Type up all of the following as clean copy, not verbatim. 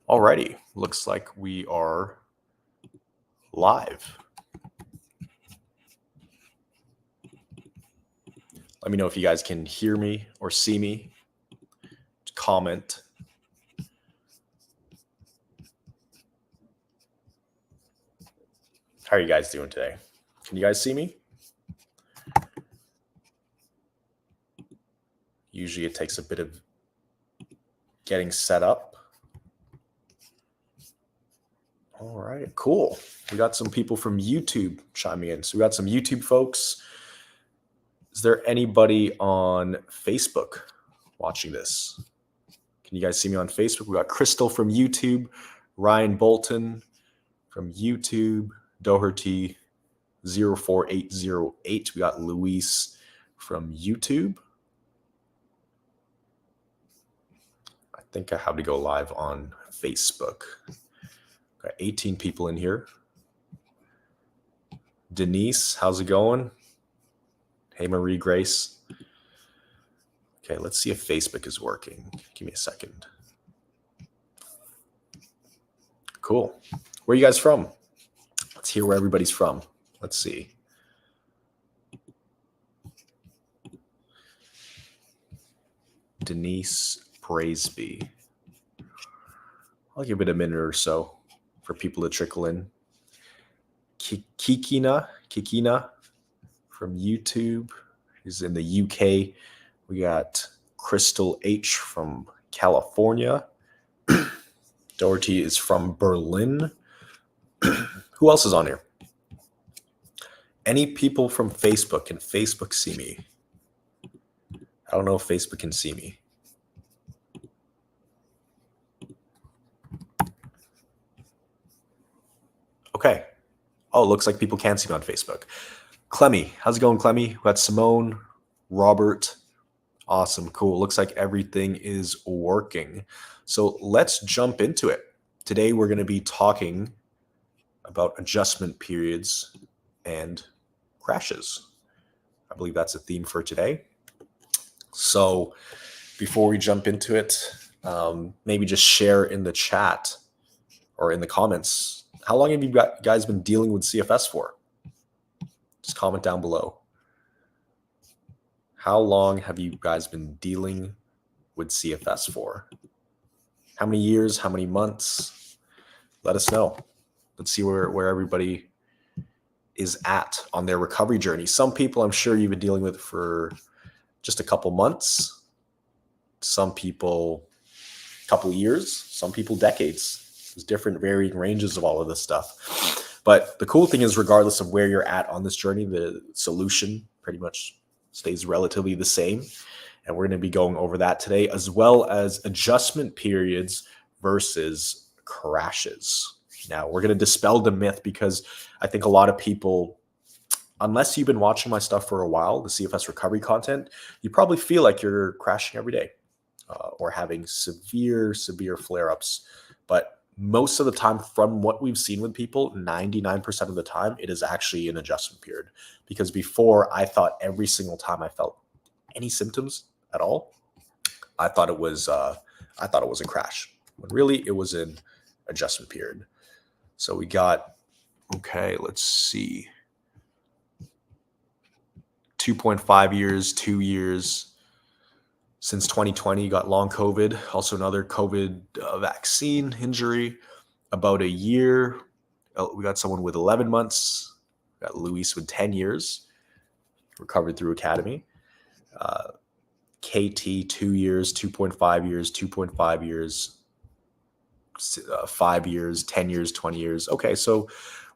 Alrighty, looks like we are live. Let me know if you guys can hear me or see me. Comment. How are you guys doing today? Can you guys see me? Usually it takes a bit of getting set up. All right, cool. We got some people from YouTube chiming in. So we got some YouTube folks. Is there anybody on Facebook watching this? Can you guys see me on Facebook? We got Crystal from YouTube, Ryan Bolton from YouTube, Doherty 04808. We got Luis from YouTube. I think I have to go live on Facebook. Got 18 people in here. Denise, how's it going? Hey, Marie Grace. Okay, let's see if Facebook is working. Give me a second. Cool. Where are you guys from? Let's hear where everybody's from. Let's see. Denise Praiseby. I'll give it a minute or so for people to trickle in. Kikina from YouTube is in the UK. We got Crystal H from California. Doherty is from Berlin. Who else is on here? Any people from Facebook? Can Facebook see me? I don't know if Facebook can see me. Okay. Oh, looks like people can see me on Facebook. Clemmy, how's it going, Clemmy? We got Simone, Robert. Awesome, cool. Looks like everything is working. So let's jump into it. Today we're going to be talking about adjustment periods and crashes. I believe that's a theme for today. So before we jump into it, maybe just share in the chat or in the comments. How long have you guys been dealing with CFS for? Just comment down below. How long have you guys been dealing with CFS for? How many years? How many months? Let us know. Let's see where everybody is at on their recovery journey. Some people I'm sure you've been dealing with for just a couple months. Some people a couple years. Some people decades. There's different varying ranges of all of this stuff. But the cool thing is, regardless of where you're at on this journey, the solution pretty much stays relatively the same. And we're going to be going over that today, as well as adjustment periods versus crashes. Now, we're going to dispel the myth because I think a lot of people, unless you've been watching my stuff for a while, the CFS recovery content, you probably feel like you're crashing every day or having severe flare-ups. But most of the time, from what we've seen with people, 99% of the time, it is actually an adjustment period. Because before, I thought every single time I felt any symptoms at all, I thought it was a crash. When really, it was an adjustment period. So we got, okay, let's see, 2.5 years, 2 years. Since 2020, got long COVID, also another COVID vaccine injury, about a year. We got someone with 11 months, got Luis with 10 years, recovered through Academy. KT, 2 years, 2.5 years, 2.5 years, 5 years, 10 years, 20 years. Okay, so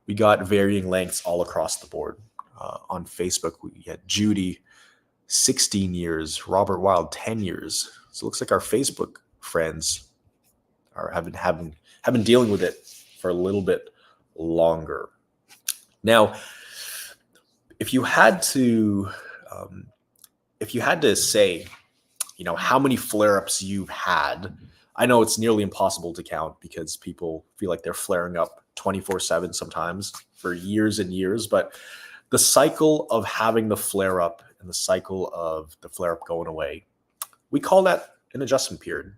we got varying lengths all across the board. On Facebook, we had Judy, 16 years, Robert Wild, 10 years. So it looks like our Facebook friends have been dealing with it for a little bit longer. Now, if you had to say, how many flare-ups you've had, I know it's nearly impossible to count because people feel like they're flaring up 24/7 sometimes for years and years, but the cycle of having the flare-up and the cycle of the flare-up going away, we call that an adjustment period.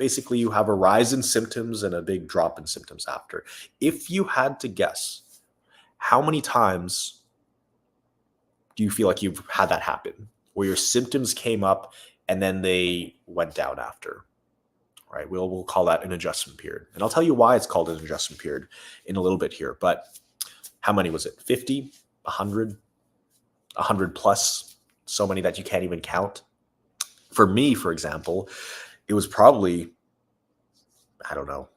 basically you have a rise in symptoms and a big drop in symptoms after. If you had to guess, how many times do you feel like you've had that happen, where your symptoms came up and then they went down after? Right? We'll call that an adjustment period. And I'll tell you why it's called an adjustment period in a little bit here. But how many was it? 50, 100, 100 plus, so many that you can't even count. For me, for example, it was probably, I don't know,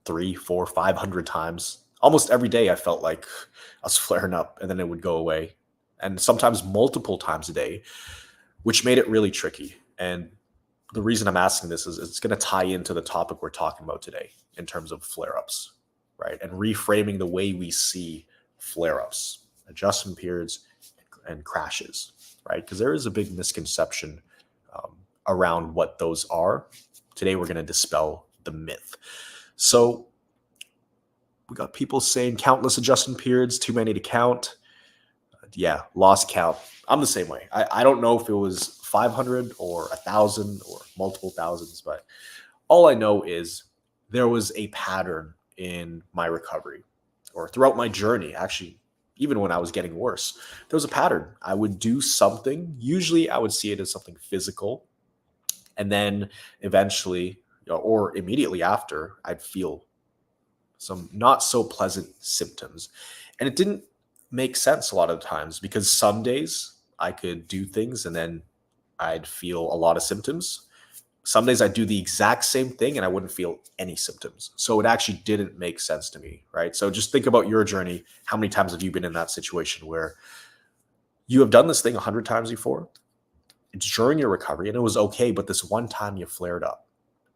3, 4, 500 times. Almost every day I felt like I was flaring up and then it would go away. And sometimes multiple times a day, which made it really tricky. And the reason I'm asking this is it's going to tie into the topic we're talking about today in terms of flare-ups, right? And reframing the way we see flare-ups, adjustment periods, and crashes, right? Because there is a big misconception around what those are. Today, we're going to dispel the myth. So we got people saying countless adjustment periods, too many to count. Yeah, lost count. I'm the same way. I don't know if it was 500 or 1,000 or multiple thousands, but all I know is there was a pattern in my recovery or throughout my journey. Actually, even when I was getting worse, there was a pattern. I would do something. Usually I would see it as something physical. And then eventually, or immediately after, I'd feel some not so pleasant symptoms. And it didn't make sense a lot of the times, because some days I could do things and then I'd feel a lot of symptoms. Some days I'd do the exact same thing and I wouldn't feel any symptoms. So it actually didn't make sense to me, right? So just think about your journey. How many times have you been in that situation where you have done this thing 100 times before? It's during your recovery and it was okay, but this one time you flared up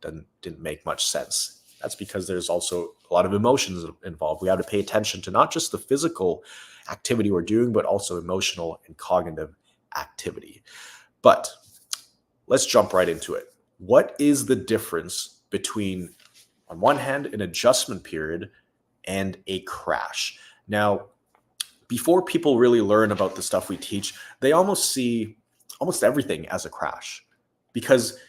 didn't make much sense. That's because there's also a lot of emotions involved. We have to pay attention to not just the physical activity we're doing, but also emotional and cognitive activity. But let's jump right into it. What is the difference between, on one hand, an adjustment period and a crash? Now, before people really learn about the stuff we teach, they almost see almost everything as a crash. Because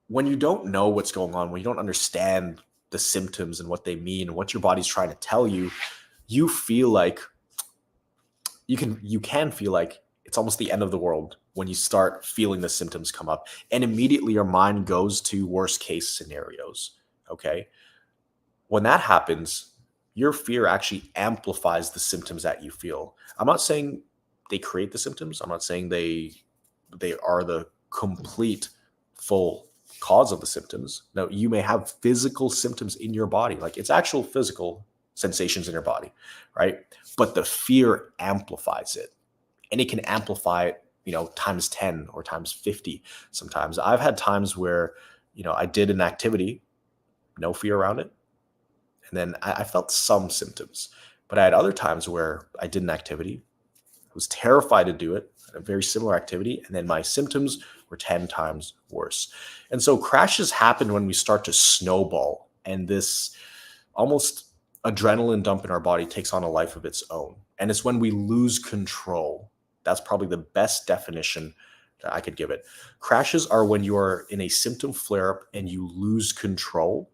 when you don't know what's going on, when you don't understand the symptoms and what they mean and what your body's trying to tell you, you feel like you can feel like it's almost the end of the world when you start feeling the symptoms come up. And immediately your mind goes to worst case scenarios. Okay. When that happens, your fear actually amplifies the symptoms that you feel. I'm not saying they create the symptoms. I'm not saying they are the complete full cause of the symptoms. Now, you may have physical symptoms in your body, like it's actual physical sensations in your body, right? But the fear amplifies it, and it can amplify it, times 10 or times 50. Sometimes I've had times where, I did an activity, no fear around it. And then I felt some symptoms, but I had other times where I did an activity, I was terrified to do it, a very similar activity, and then my symptoms were 10 times worse. And so crashes happen when we start to snowball, and this almost adrenaline dump in our body takes on a life of its own. And it's when we lose control. That's probably the best definition that I could give it. Crashes are when you are in a symptom flare-up and you lose control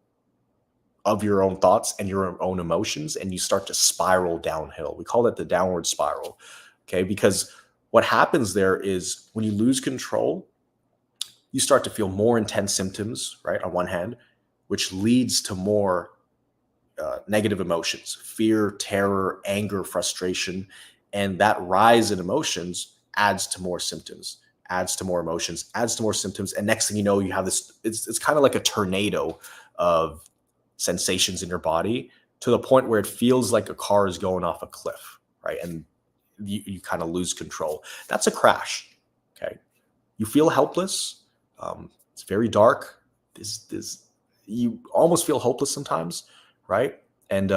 of your own thoughts and your own emotions, and you start to spiral downhill. We call that the downward spiral, okay? Because what happens there is when you lose control, you start to feel more intense symptoms, right, on one hand, which leads to more negative emotions, fear, terror, anger, frustration. And that rise in emotions adds to more symptoms, adds to more emotions, adds to more symptoms. And next thing you know, you have this, it's kind of like a tornado of sensations in your body, to the point where it feels like a car is going off a cliff, right? And you kind of lose control. That's a crash, okay? You feel helpless. It's very dark. You almost feel hopeless sometimes, right? And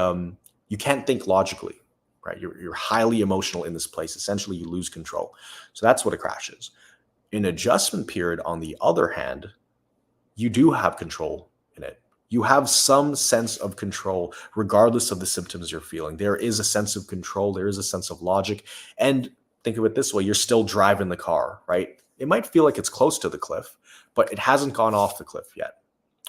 you can't think logically, right? You're highly emotional in this place. Essentially, you lose control. So that's what a crash is. In adjustment period, on the other hand, you do have control in it. You have some sense of control regardless of the symptoms you're feeling. There is a sense of control. There is a sense of logic. And think of it this way. You're still driving the car, right? It might feel like it's close to the cliff, but it hasn't gone off the cliff yet,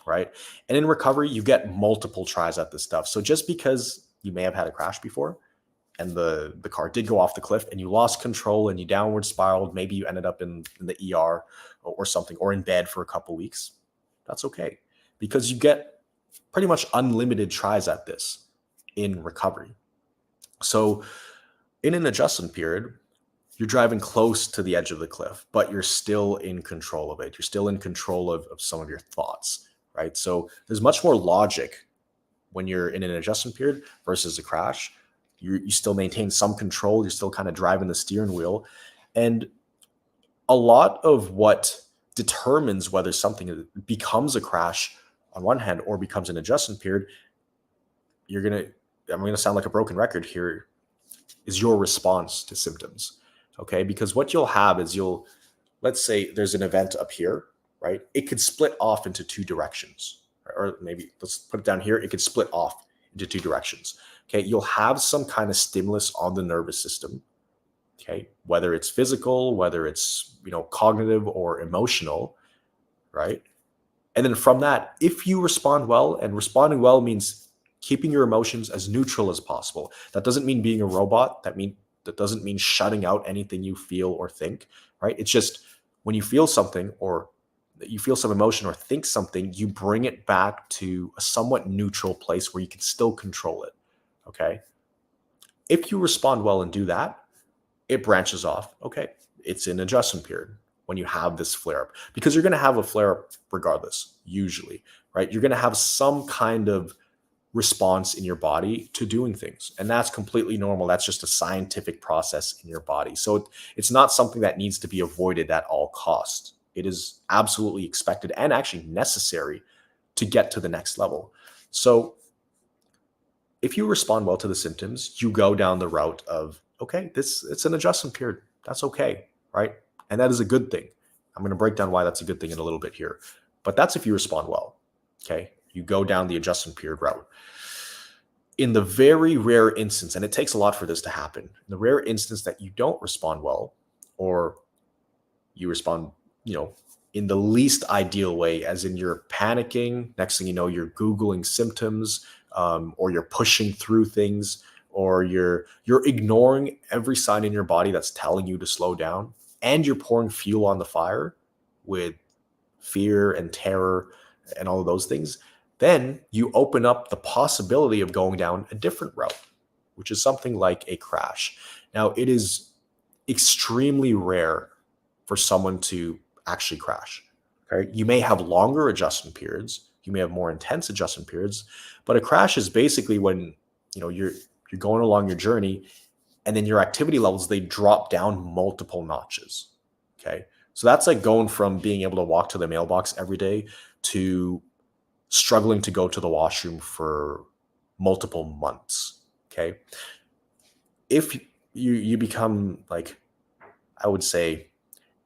right? And in recovery, you get multiple tries at this stuff. So just because you may have had a crash before and the car did go off the cliff and you lost control and you downward spiraled, maybe you ended up in the ER or something, or in bed for a couple weeks, that's okay, because you get pretty much unlimited tries at this in recovery. So in an adjustment period, you're driving close to the edge of the cliff, but you're still in control of it. You're still in control of some of your thoughts, right? So there's much more logic when you're in an adjustment period versus a crash. You still maintain some control. You're still kind of driving the steering wheel. And a lot of what determines whether something becomes a crash on one hand or becomes an adjustment period, I'm going to sound like a broken record here, is your response to symptoms. Okay. Because what you'll have is let's say there's an event up here, right? It could split off into two directions, or maybe let's put it down here. It could split off into two directions. Okay. You'll have some kind of stimulus on the nervous system. Okay. Whether it's physical, whether it's, cognitive or emotional, right? And then from that, if you respond well, and responding well means keeping your emotions as neutral as possible. That doesn't mean being a robot. That doesn't mean shutting out anything you feel or think, right? It's just when you feel something, or you feel some emotion or think something, you bring it back to a somewhat neutral place where you can still control it. Okay. If you respond well and do that, it branches off. Okay. It's an adjustment period when you have this flare up, because you're going to have a flare up regardless, usually, right? You're going to have some kind of response in your body to doing things. And that's completely normal. That's just a scientific process in your body. So it's not something that needs to be avoided at all costs. It is absolutely expected and actually necessary to get to the next level. So if you respond well to the symptoms, you go down the route of, okay, it's an adjustment period. That's okay, right? And that is a good thing. I'm going to break down why that's a good thing in a little bit here. But that's if you respond well, okay? You go down the adjustment period route. In the very rare instance, and it takes a lot for this to happen, in the rare instance that you don't respond well, or you respond, in the least ideal way, as in you're panicking, next thing you know, you're Googling symptoms, or you're pushing through things, or you're ignoring every sign in your body that's telling you to slow down, and you're pouring fuel on the fire with fear and terror and all of those things, then you open up the possibility of going down a different route, which is something like a crash. Now, it is extremely rare for someone to actually crash. Okay? You may have longer adjustment periods, you may have more intense adjustment periods, but a crash is basically when you're going along your journey, and then your activity levels, they drop down multiple notches. Okay. So that's like going from being able to walk to the mailbox every day to struggling to go to the washroom for multiple months. Okay. If you become, like, I would say,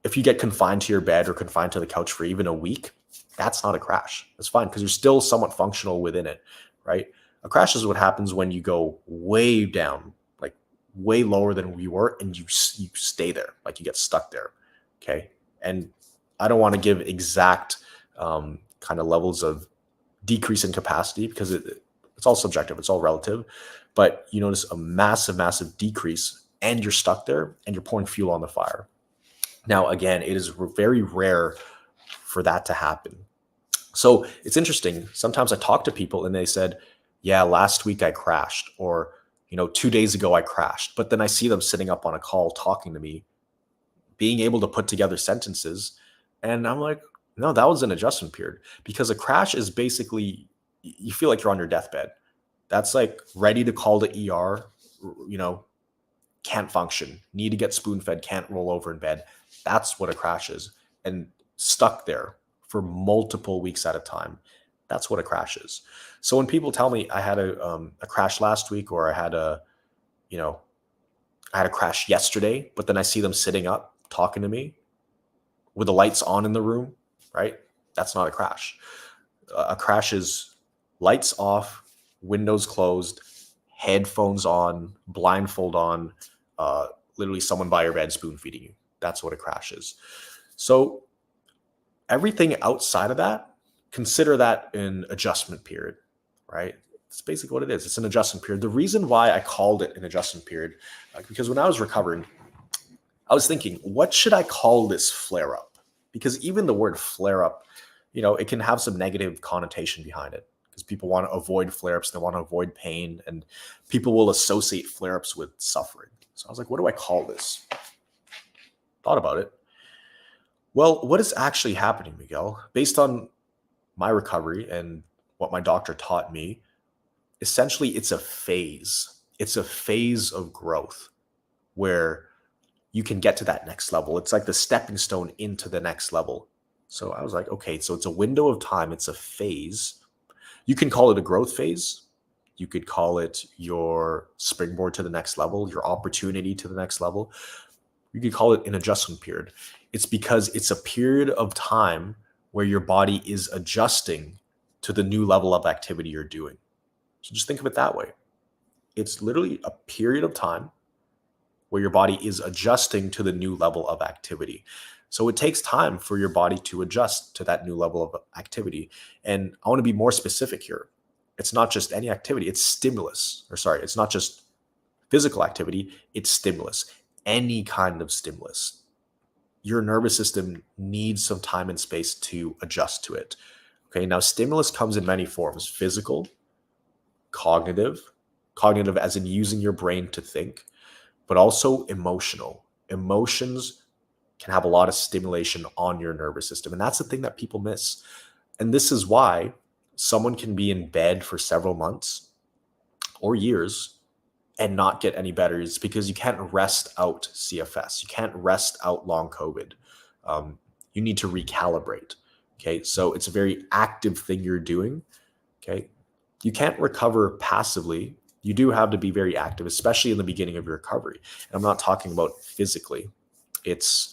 if you get confined to your bed or confined to the couch for even a week, that's not a crash. That's fine, because you're still somewhat functional within it, right? A crash is what happens when you go way down, like way lower than we were, and you stay there, like you get stuck there. Okay. And I don't want to give exact kind of levels of decrease in capacity, because it's all subjective, it's all relative, but you notice a massive decrease, and you're stuck there, and you're pouring fuel on the fire. Now, again, it is very rare for that to happen. So it's interesting. Sometimes I talk to people and they said, yeah, last week I crashed, or 2 days ago I crashed. But then I see them sitting up on a call talking to me, being able to put together sentences. And I'm like, no, that was an adjustment period, because a crash is basically, you feel like you're on your deathbed. That's like ready to call the ER, can't function, need to get spoon fed, can't roll over in bed. That's what a crash is. And stuck there for multiple weeks at a time. That's what a crash is. So when people tell me I had a crash last week, or I had a crash yesterday, but then I see them sitting up talking to me with the lights on in the room, right? That's not a crash. A crash is lights off, windows closed, headphones on, blindfold on, literally someone by your bed spoon feeding you. That's what a crash is. So everything outside of that consider that an adjustment period, right? It's basically what it is. It's an adjustment period. The reason why I called it an adjustment period, because when I was recovering, I was thinking, what should I call this flare up? Because even the word flare up, it can have some negative connotation behind it because people want to avoid flare ups, they want to avoid pain, and people will associate flare ups with suffering. So I was like, what do I call this? Thought about it. Well, what is actually happening, Miguel? Based on my recovery and what my doctor taught me, essentially it's a phase. It's a phase of growth where you can get to that next level. It's like the stepping stone into the next level. So I was like, okay, so it's a window of time. It's a phase. You can call it a growth phase. You could call it your springboard to the next level, your opportunity to the next level. You could call it an adjustment period. It's because it's a period of time where your body is adjusting to the new level of activity you're doing. So just think of it that way. It's literally a period of time where your body is adjusting to the new level of activity. So it takes time for your body to adjust to that new level of activity. And I want to be more specific here. It's not just any activity, it's stimulus. It's not just physical activity, it's stimulus. Any kind of stimulus. Your nervous system needs some time and space to adjust to it. Okay, now stimulus comes in many forms: physical, cognitive as in using your brain to think, but also emotional. Emotions can have a lot of stimulation on your nervous system. And that's the thing that people miss. And this is why someone can be in bed for several months or years and not get any better. It's because you can't rest out CFS. You can't rest out long COVID. You need to recalibrate. Okay. So it's a very active thing you're doing. Okay. You can't recover passively. You do have to be very active, especially in the beginning of your recovery. And I'm not talking about physically. It's,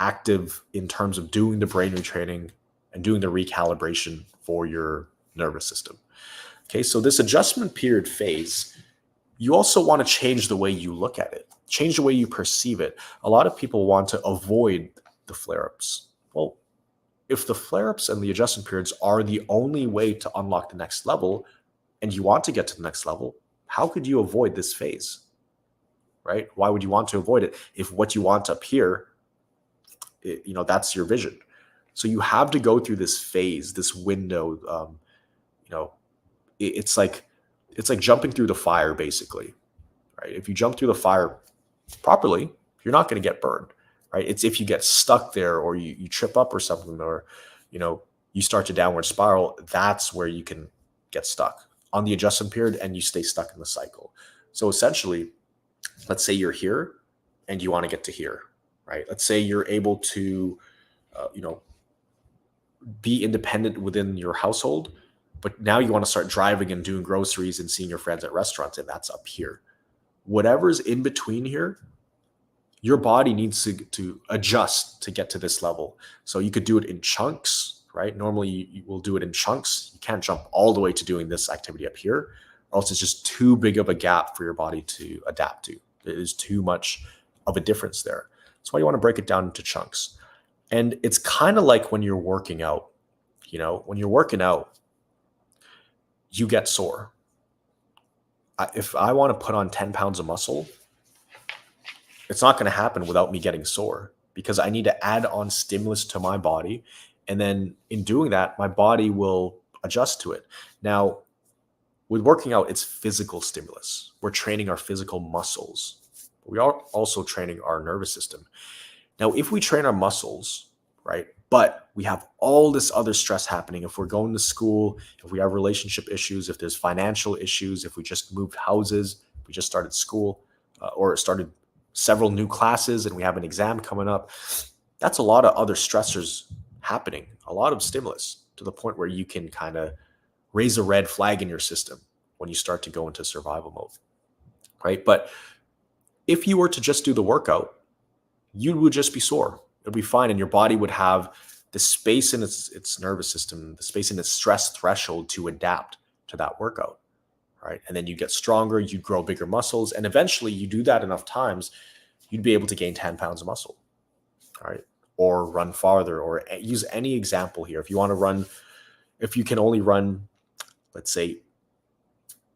active in terms of doing the brain retraining and doing the recalibration for your nervous system. Okay, so this adjustment period phase, you also want to change the way you look at it, change the way you perceive it. A lot of people want to avoid the flare-ups. Well, if the flare-ups and the adjustment periods are the only way to unlock the next level, and you want to get to the next level, how could you avoid this phase? Right? Why would you want to avoid it if what you want up here, that's your vision? So you have to go through this phase, this window. It's like jumping through the fire, basically. Right? If you jump through the fire properly, you're not going to get burned. Right? It's if you get stuck there, or you trip up or something, or you start to downward spiral. That's where you can get stuck on the adjustment period, and you stay stuck in the cycle. So essentially, let's say you're here and you want to get to here, right? Let's say you're able to, be independent within your household, but now you want to start driving and doing groceries and seeing your friends at restaurants, and that's up here. Whatever's in between here, your body needs to adjust to get to this level. So you could do it in chunks, right? Normally you will do it in chunks. You can't jump all the way to doing this activity up here, or else it's just too big of a gap for your body to adapt to. It is too much of a difference there. That's why you want to break it down into chunks. And it's kind of like when you're working out. When you're working out, you get sore. If I want to put on 10 pounds of muscle, it's not going to happen without me getting sore, because I need to add on stimulus to my body. And then in doing that, my body will adjust to it. Now, with working out, it's physical stimulus. We're training our physical muscles. We are also training our nervous system. Now, if we train our muscles, right, but we have all this other stress happening, if we're going to school, if we have relationship issues, if there's financial issues, if we just moved houses, if we just started school, or started several new classes and we have an exam coming up, that's a lot of other stressors happening, a lot of stimulus, to the point where you can kind of raise a red flag in your system when you start to go into survival mode, right? But if you were to just do the workout, you would just be sore. It'd be fine, and your body would have the space in its nervous system, the space in its stress threshold to adapt to that workout, right? And then you get stronger, you grow bigger muscles, and eventually you do that enough times, you'd be able to gain 10 pounds of muscle, all right? or run farther, or use any example here. If you want to run, if you can only run, let's say,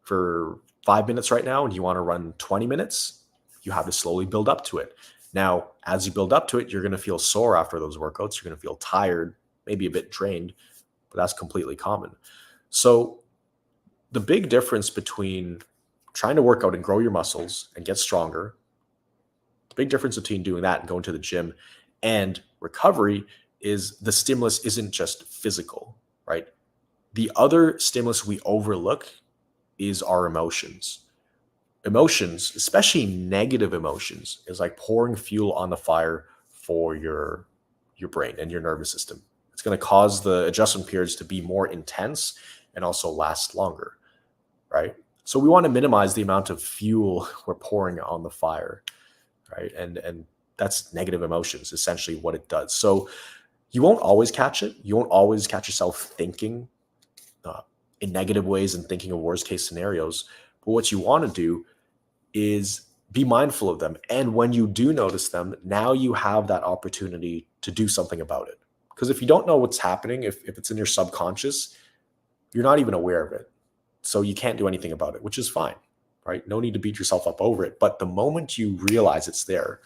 for 5 minutes right now, and you want to run 20 minutes, you have to slowly build up to it. Now, as you build up to it, you're going to feel sore after those workouts. You're going to feel tired, maybe a bit drained, but that's completely common. So the big difference between trying to work out and grow your muscles and get stronger, the big difference between doing that and going to the gym and recovery is the stimulus isn't just physical, right? The other stimulus we overlook is our emotions. Emotions, especially negative emotions, is like pouring fuel on the fire for your brain and your nervous system. It's going to cause the adjustment periods to be more intense and also last longer, right? So we want to minimize the amount of fuel we're pouring on the fire, right? And that's negative emotions, essentially what it does. So you won't always catch it. You won't always catch yourself thinking in negative ways and thinking of worst case scenarios. But what you want to do is be mindful of them. And when you do notice them, now you have that opportunity to do something about it. Because if you don't know what's happening, if it's in your subconscious, you're not even aware of it. So you can't do anything about it, which is fine, right? No need to beat yourself up over it. But the moment you realize it's there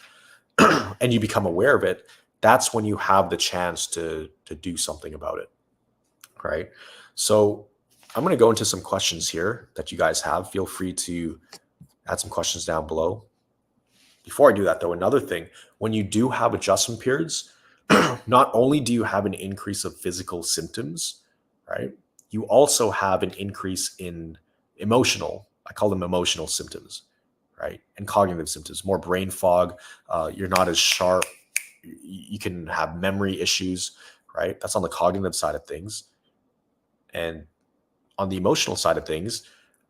and you become aware of it, that's when you have the chance to do something about it, right? So I'm going to go into some questions here that you guys have. Feel free to add some questions down below. Before I do that, though, another thing, when you do have adjustment periods, not only do you have an increase of physical symptoms, right? You also have an increase in emotional, I call them emotional symptoms, right? And cognitive symptoms, more brain fog. You're not as sharp. You can have memory issues, right? That's on the cognitive side of things. And on the emotional side of things,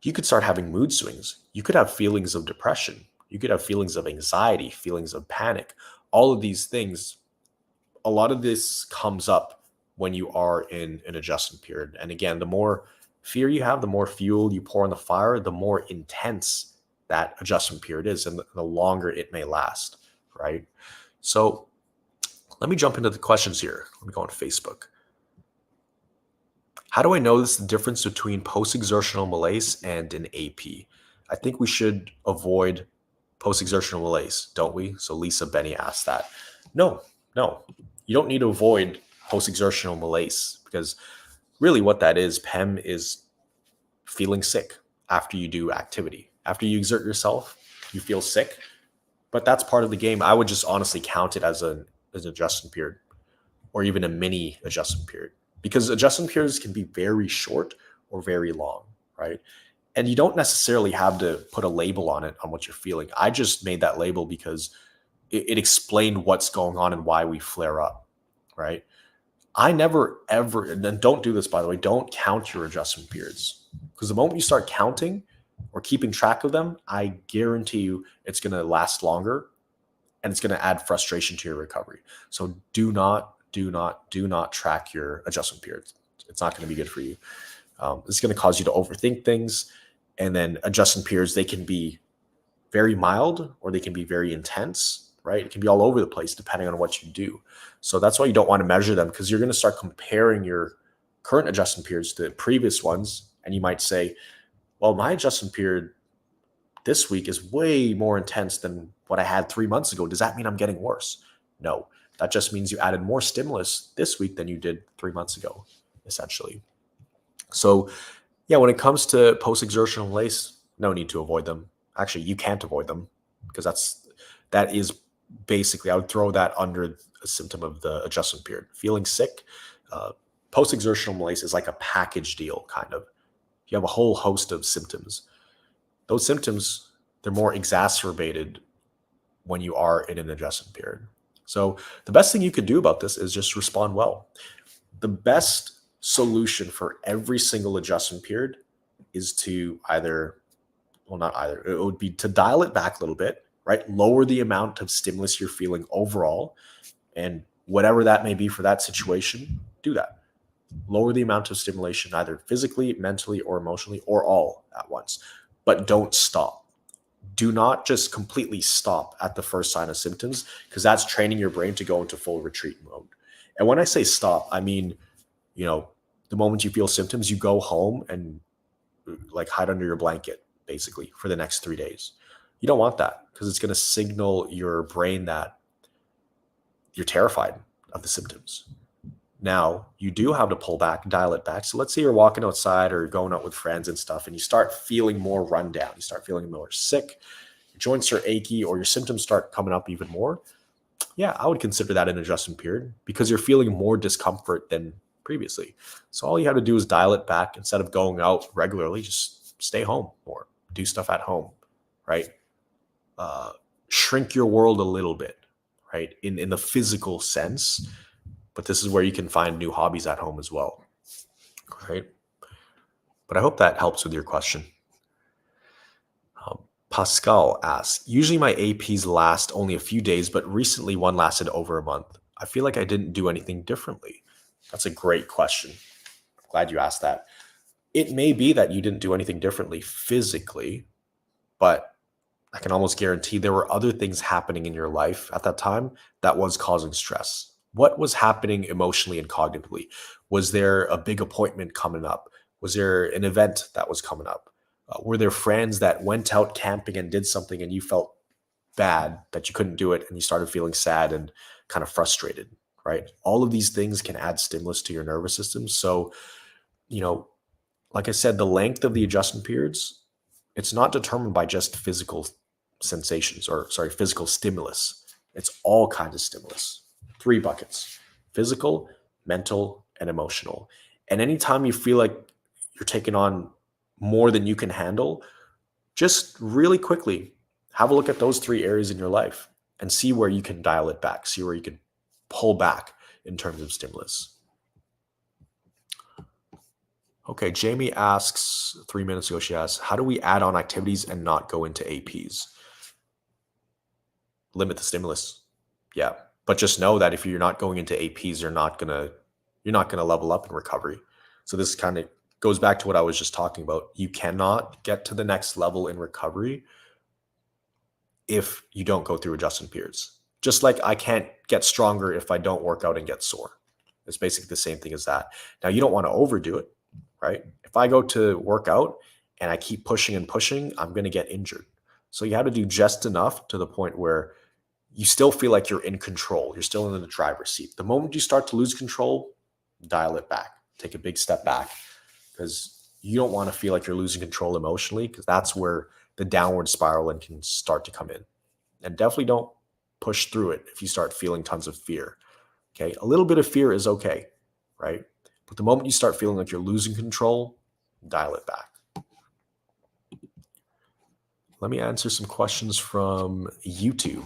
you could start having mood swings. You could have feelings of depression. You could have feelings of anxiety, feelings of panic. All of these things, a lot of this comes up when you are in an adjustment period. And again, the more fear you have, the more fuel you pour on the fire, the more intense that adjustment period is and the longer it may last, right? So let me jump into the questions here. Let me go on Facebook. How do I notice the difference between post-exertional malaise and an AP? I think we should avoid post-exertional malaise, don't we? So Lisa Benny asked that. No, you don't need to avoid post-exertional malaise, because really what that is, PEM, is feeling sick after you do activity. After you exert yourself, you feel sick, but that's part of the game. I would just honestly count it as an adjustment period, or even a mini adjustment period, because adjustment periods can be very short or very long, right? And you don't necessarily have to put a label on it, on what you're feeling. I just made that label because it explained what's going on and why we flare up, right? I never, ever, and then don't do this, by the way, don't count your adjustment periods, because the moment you start counting or keeping track of them, I guarantee you it's going to last longer and it's going to add frustration to your recovery. So do not track your adjustment periods. It's not going to be good for you. It's going to cause you to overthink things. And then adjustment periods, they can be very mild or they can be very intense, right? It can be all over the place depending on what you do. So that's why you don't want to measure them, because you're going to start comparing your current adjustment periods to previous ones. And you might say, well, my adjustment period this week is way more intense than what I had 3 months ago. Does that mean I'm getting worse? No, that just means you added more stimulus this week than you did 3 months ago, essentially. So yeah, when it comes to post-exertional malaise, no need to avoid them. Actually, you can't avoid them, because that is basically, I would throw that under a symptom of the adjustment period. Feeling sick, post-exertional malaise is like a package deal, kind of. You have a whole host of symptoms. Those symptoms, they're more exacerbated when you are in an adjustment period. So the best thing you could do about this is just respond well. The best solution for every single adjustment period is to it would be to dial it back a little bit, right? Lower the amount of stimulus you're feeling overall, and whatever that may be for that situation, do that. Lower the amount of stimulation, either physically, mentally, or emotionally, or all at once. But don't stop. do not just completely stop at the first sign of symptoms, because that's training your brain to go into full retreat mode. And when I say stop, I mean, the moment you feel symptoms, you go home and like hide under your blanket, basically, for the next 3 days. You don't want that, because it's going to signal your brain that you're terrified of the symptoms. Now, you do have to pull back, dial it back. So let's say you're walking outside or going out with friends and stuff, and you start feeling more run down. You start feeling more sick, your joints are achy, or your symptoms start coming up even more. Yeah, I would consider that an adjustment period, because you're feeling more discomfort than previously. So all you have to do is dial it back. Instead of going out regularly, just stay home or do stuff at home, right? Shrink your world a little bit, right? In the physical sense. But this is where you can find new hobbies at home as well, right? But I hope that helps with your question. Pascal asks, usually my APs last only a few days, but recently one lasted over a month. I feel like I didn't do anything differently. That's a great question. Glad you asked that. It may be that you didn't do anything differently physically, but I can almost guarantee there were other things happening in your life at that time that was causing stress. What was happening emotionally and cognitively? Was there a big appointment coming up? Was there an event that was coming up? Were there friends that went out camping and did something and you felt bad that you couldn't do it and you started feeling sad and kind of frustrated, right? All of these things can add stimulus to your nervous system. So, like I said, the length of the adjustment periods, it's not determined by just physical sensations physical stimulus. It's all kinds of stimulus. 3 buckets: physical, mental, and emotional. And anytime you feel like you're taking on more than you can handle, just really quickly have a look at those 3 areas in your life and see where you can dial it back, see where you can pull back in terms of stimulus. Okay, Jamie asks, 3 minutes ago, she asked, how do we add on activities and not go into APs? Limit the stimulus. Yeah. But just know that if you're not going into APs, you're not gonna level up in recovery. So this kind of goes back to what I was just talking about. You cannot get to the next level in recovery if you don't go through adjustment periods. Just like I can't get stronger if I don't work out and get sore. It's basically the same thing as that. Now, you don't want to overdo it, right? If I go to work out and I keep pushing and pushing, I'm going to get injured. So you have to do just enough to the point where you still feel like you're in control. You're still in the driver's seat. The moment you start to lose control, dial it back. Take a big step back, because you don't want to feel like you're losing control emotionally, because that's where the downward spiral can start to come in. And definitely don't push through it if you start feeling tons of fear. Okay, a little bit of fear is okay, right? But the moment you start feeling like you're losing control, dial it back. Let me answer some questions from YouTube.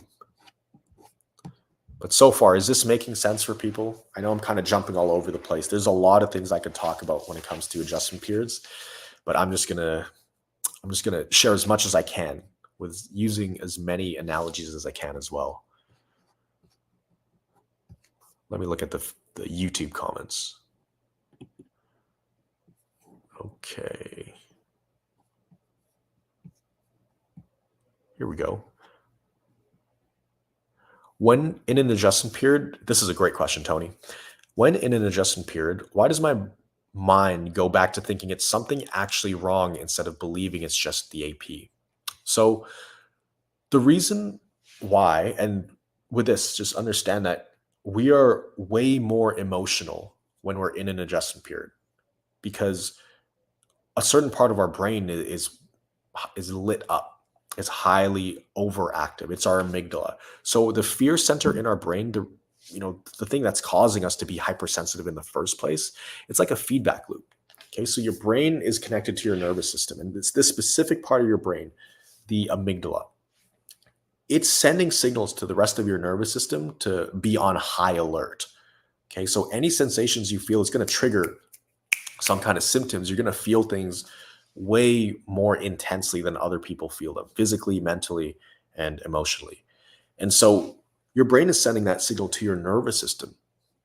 But so far, is this making sense for people? I know I'm kind of jumping all over the place. There's a lot of things I could talk about when it comes to adjustment periods, but I'm just gonna share as much as I can with using as many analogies as I can as well. Let me look at the YouTube comments. Okay. Here we go. When in an adjustment period, this is a great question, Tony. When in an adjustment period, why does my mind go back to thinking it's something actually wrong instead of believing it's just the AP? So the reason why, and with this, just understand that we are way more emotional when we're in an adjustment period, because a certain part of our brain is lit up. It's highly overactive. It's our amygdala. So the fear center in our brain, the thing that's causing us to be hypersensitive in the first place, it's like a feedback loop. Okay, so your brain is connected to your nervous system, and it's this specific part of your brain, the amygdala. It's sending signals to the rest of your nervous system to be on high alert. Okay, so any sensations you feel is going to trigger some kind of symptoms. You're going to feel things way more intensely than other people feel them, physically, mentally, and emotionally. And so your brain is sending that signal to your nervous system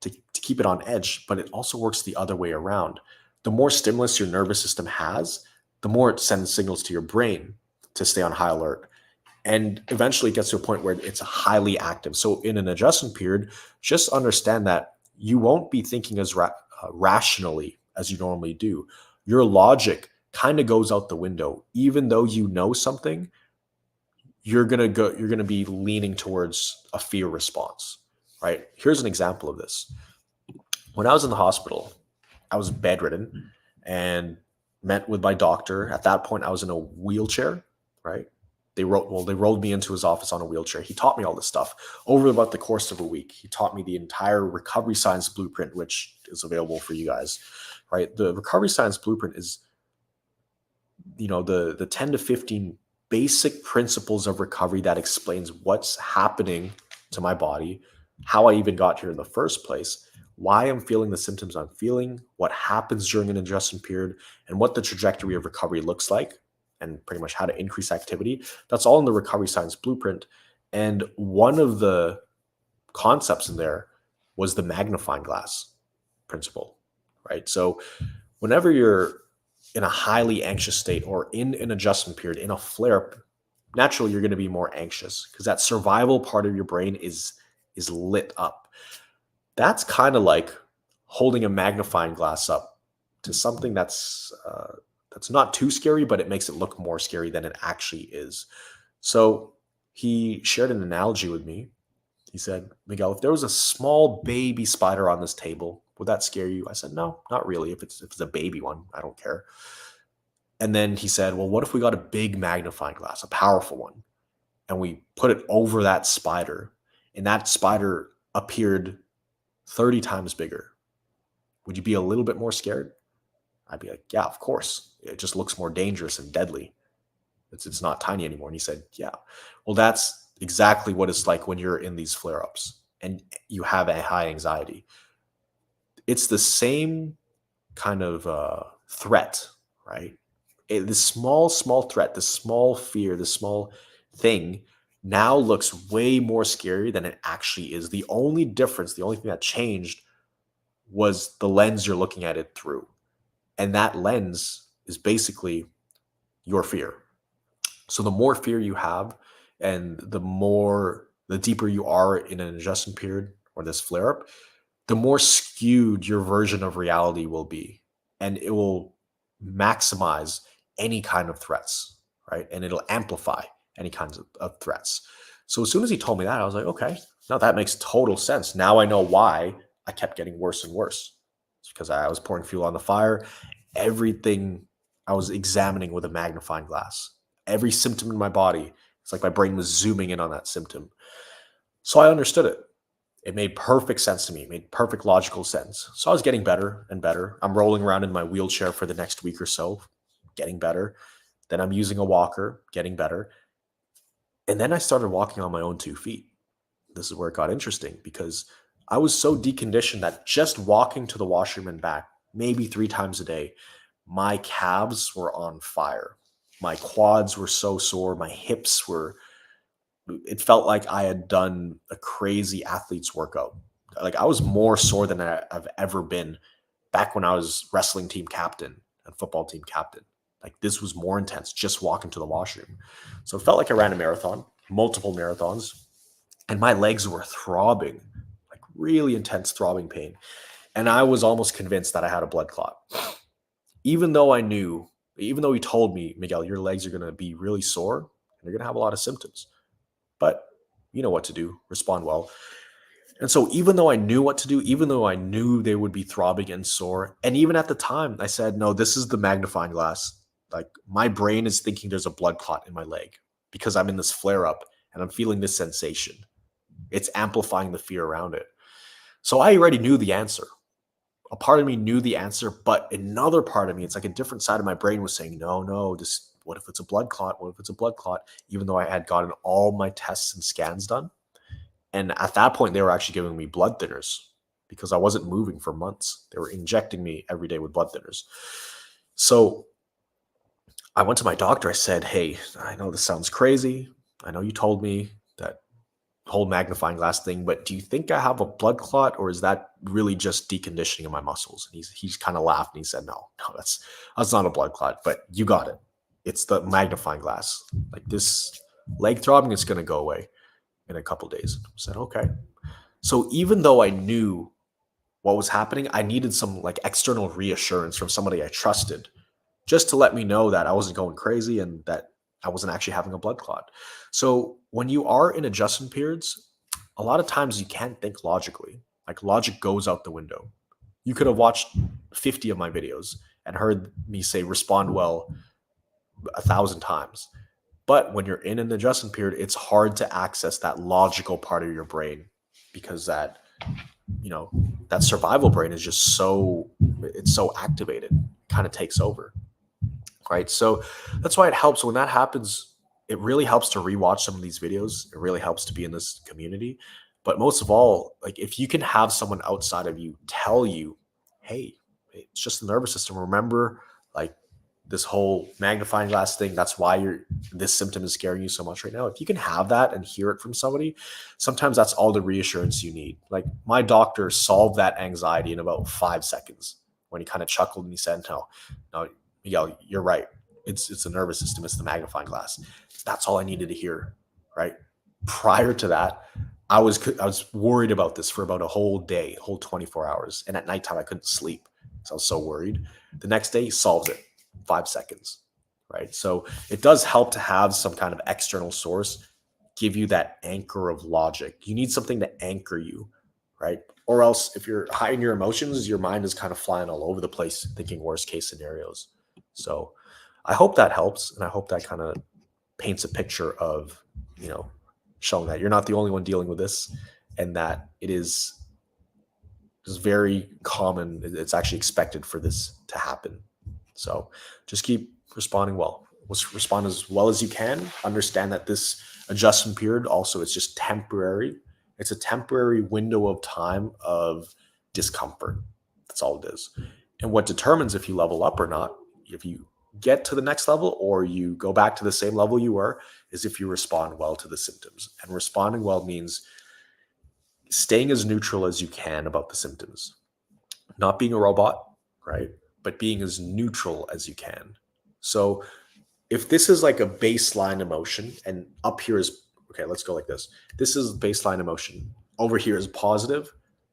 to keep it on edge, but it also works the other way around. The more stimulus your nervous system has, the more it sends signals to your brain to stay on high alert. And eventually it gets to a point where it's highly active. So in an adjustment period, just understand that you won't be thinking as rationally as you normally do. Your logic kind of goes out the window. Even though you know something, you're going to be leaning towards a fear response, right? Here's an example of this. When I was in the hospital, I was bedridden and met with my doctor. At that point, I was in a wheelchair, right? They rolled me into his office on a wheelchair. He taught me all this stuff over about the course of a week. He taught me the entire recovery science blueprint, which is available for you guys, right? The recovery science blueprint is, the 10 to 15 basic principles of recovery that explains what's happening to my body, how I even got here in the first place, why I'm feeling the symptoms I'm feeling, what happens during an adjustment period, and what the trajectory of recovery looks like, and pretty much how to increase activity. That's all in the recovery science blueprint. And one of the concepts in there was the magnifying glass principle, right? So whenever you're in a highly anxious state or in an adjustment period, in a flare-up, naturally you're going to be more anxious because that survival part of your brain is lit up. That's kind of like holding a magnifying glass up to something that's not too scary, but it makes it look more scary than it actually is. So he shared an analogy with me. He said, Miguel, if there was a small baby spider on this table, would that scare you? I said, no, not really. If it's a baby one, I don't care. And then he said, well, what if we got a big magnifying glass, a powerful one, and we put it over that spider, and that spider appeared 30 times bigger? Would you be a little bit more scared? I'd be like, yeah, of course. It just looks more dangerous and deadly. It's not tiny anymore. And he said, yeah. Well, that's exactly what it's like when you're in these flare-ups and you have a high anxiety. It's the same kind of threat, right? This small threat, this small fear, this small thing now looks way more scary than it actually is. The only difference, the only thing that changed was the lens you're looking at it through. And that lens is basically your fear. So the more fear you have and the deeper you are in an adjustment period or this flare up, the more skewed your version of reality will be. And it will maximize any kind of threats, right? And it'll amplify any kinds of threats. So as soon as he told me that, I was like, okay, now that makes total sense. Now I know why I kept getting worse and worse. It's because I was pouring fuel on the fire. Everything I was examining with a magnifying glass. Every symptom in my body, it's like my brain was zooming in on that symptom. So I understood it. It made perfect sense to me. It made perfect logical sense. So I was getting better and better. I'm rolling around in my wheelchair for the next week or so, getting better. Then I'm using a walker, getting better. And then I started walking on my own 2 feet. This is where it got interesting because I was so deconditioned that just walking to the washroom and back, maybe 3 times a day, my calves were on fire. My quads were so sore. My hips it felt like I had done a crazy athlete's workout. Like I was more sore than I've ever been back when I was wrestling team captain and football team captain. Like this was more intense just walking to the washroom. So it felt like I ran a marathon, multiple marathons, and my legs were throbbing, like really intense throbbing pain. And I was almost convinced that I had a blood clot. Even though he told me, Miguel, your legs are going to be really sore and you're going to have a lot of symptoms. But you know what to do, respond well. And so even though I knew what to do, even though I knew they would be throbbing and sore, and even at the time I said, no, this is the magnifying glass. Like my brain is thinking there's a blood clot in my leg because I'm in this flare up and I'm feeling this sensation. It's amplifying the fear around it. So I already knew the answer. A part of me knew the answer, but another part of me, it's like a different side of my brain was saying, no, what if it's a blood clot? What if it's a blood clot? Even though I had gotten all my tests and scans done. And at that point, they were actually giving me blood thinners because I wasn't moving for months. They were injecting me every day with blood thinners. So I went to my doctor. I said, hey, I know this sounds crazy. I know you told me that whole magnifying glass thing, but do you think I have a blood clot or is that really just deconditioning of my muscles? And he's kind of laughed and he said, no, that's not a blood clot, but you got it. It's the magnifying glass. Like this leg throbbing, it's going to go away in a couple days. I said, okay. So even though I knew what was happening, I needed some like external reassurance from somebody I trusted just to let me know that I wasn't going crazy and that I wasn't actually having a blood clot. So when you are in adjustment periods, a lot of times you can't think logically. Like logic goes out the window. You could have watched 50 of my videos and heard me say respond well 1,000 times. But when you're in an adjustment period, it's hard to access that logical part of your brain because that, that survival brain is just it's so activated, kind of takes over. Right. So that's why it helps when that happens. It really helps to rewatch some of these videos. It really helps to be in this community. But most of all, like if you can have someone outside of you tell you, hey, it's just the nervous system. Remember, like this whole magnifying glass thing, that's why this symptom is scaring you so much right now. If you can have that and hear it from somebody, sometimes that's all the reassurance you need. Like my doctor solved that anxiety in about 5 seconds when he kind of chuckled and he said, no, Miguel, you're right. It's the nervous system. It's the magnifying glass. That's all I needed to hear, right? Prior to that, I was worried about this for about a whole day, whole 24 hours. And at nighttime, I couldn't sleep. So I was so worried. The next day, he solves it, 5 seconds, right? So it does help to have some kind of external source give you that anchor of logic. You need something to anchor you, right? Or else if you're high in your emotions, your mind is kind of flying all over the place, thinking worst case scenarios. So I hope that helps. And I hope that kind of paints a picture of, showing that you're not the only one dealing with this and that it is very common. It's actually expected for this to happen. So just keep responding well. Respond as well as you can. Understand that this adjustment period also it's just temporary. It's a temporary window of time of discomfort. That's all it is. And what determines if you level up or not, if you get to the next level or you go back to the same level you were, is if you respond well to the symptoms. And responding well means staying as neutral as you can about the symptoms, not being a robot, right? But being as neutral as you can. So if this is like a baseline emotion and up here is, okay, let's go like this. This is baseline emotion. Over here is positive,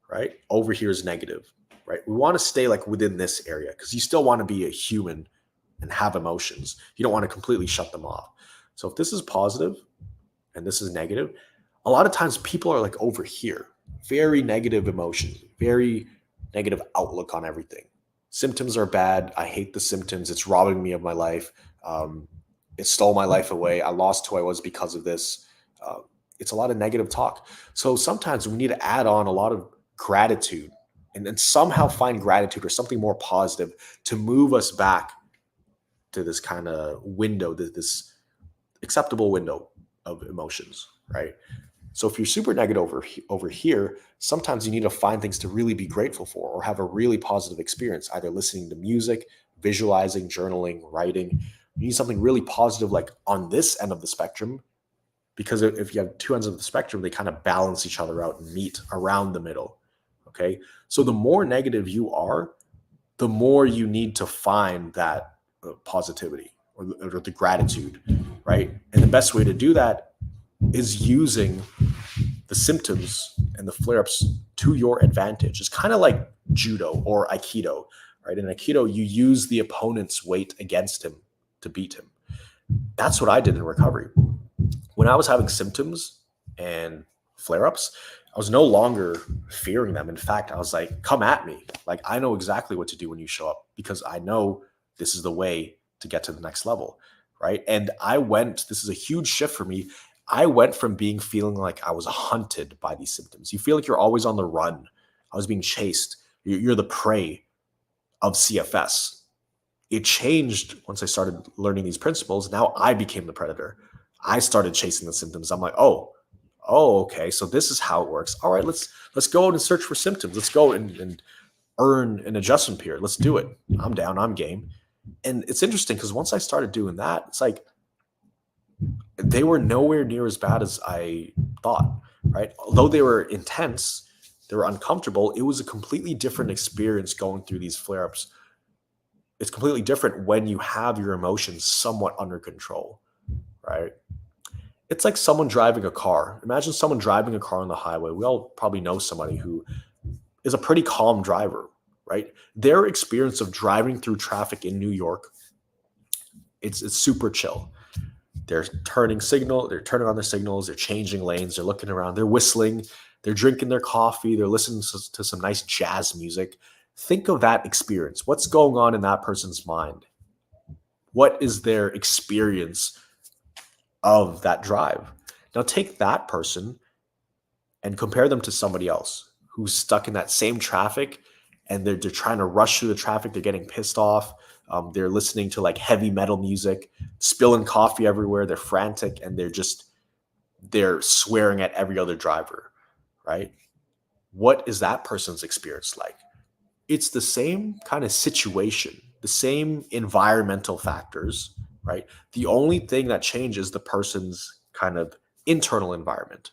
right? Over here is negative, right? We want to stay like within this area because you still want to be a human and have emotions. You don't want to completely shut them off. So if this is positive and this is negative, a lot of times people are like over here, very negative emotions, very negative outlook on everything. Symptoms are bad. I hate the symptoms. It's robbing me of my life. It stole my life away. I lost who I was because of this. It's a lot of negative talk. So sometimes we need to add on a lot of gratitude and then somehow find gratitude or something more positive to move us back to this kind of window, this acceptable window of emotions, right? So if you're super negative over here, sometimes you need to find things to really be grateful for or have a really positive experience, either listening to music, visualizing, journaling, writing. You need something really positive like on this end of the spectrum, because if you have two ends of the spectrum, they kind of balance each other out and meet around the middle, okay? So the more negative you are, the more you need to find that positivity or the gratitude, right? And the best way to do that is using the symptoms and the flare-ups to your advantage. It's kind of like judo or aikido, right? In aikido, you use the opponent's weight against him to beat him. That's what I did in recovery. When I was having symptoms and flare-ups, I was no longer fearing them. In fact, I was like, come at me. Like, I know exactly what to do when you show up because I know this is the way to get to the next level, right? And this is a huge shift for me. I went from feeling like I was hunted by these symptoms. You feel like you're always on the run. I was being chased. You're the prey of CFS. It changed once I started learning these principles. Now I became the predator. I started chasing the symptoms. I'm like, oh, okay. So this is how it works. All right, let's go out and search for symptoms. Let's go and earn an adjustment period. Let's do it. I'm down. I'm game. And it's interesting because once I started doing that, it's like they were nowhere near as bad as I thought, right? Although they were intense, they were uncomfortable. It was a completely different experience going through these flare-ups. It's completely different when you have your emotions somewhat under control, right? It's like someone driving a car. Imagine someone driving a car on the highway. We all probably know somebody who is a pretty calm driver, right? Their experience of driving through traffic in New York, it's super chill. They're turning on their signals, they're changing lanes, they're looking around, they're whistling, they're drinking their coffee, they're listening to some nice jazz music. Think of that experience. What's going on in that person's mind? What is their experience of that drive? Now take that person and compare them to somebody else who's stuck in that same traffic, and they're trying to rush through the traffic. They're getting pissed off. They're listening to like heavy metal music, spilling coffee everywhere. They're frantic, and they're swearing at every other driver, right? What is that person's experience like? It's the same kind of situation, the same environmental factors, right? The only thing that changes the person's kind of internal environment.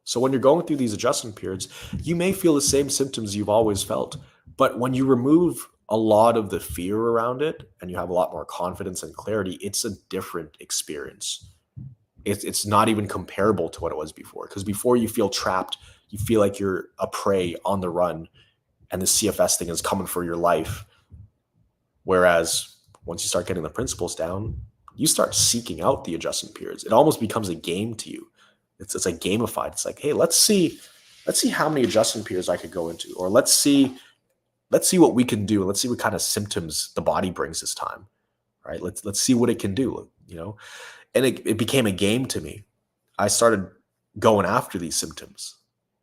So when you're going through these adjustment periods, you may feel the same symptoms you've always felt, but when you remove a lot of the fear around it and you have a lot more confidence and clarity, it's a different experience. It's not even comparable to what it was before, because before you feel trapped, you feel like you're a prey on the run and the CFS thing is coming for your life. Whereas once you start getting the principles down, you start seeking out the adjustment periods. It almost becomes a game to you. It's like gamified. It's like, hey, let's see how many adjustment periods I could go into, or let's see what we can do. Let's see what kind of symptoms the body brings this time, right? Let's see what it can do, And it became a game to me. I started going after these symptoms,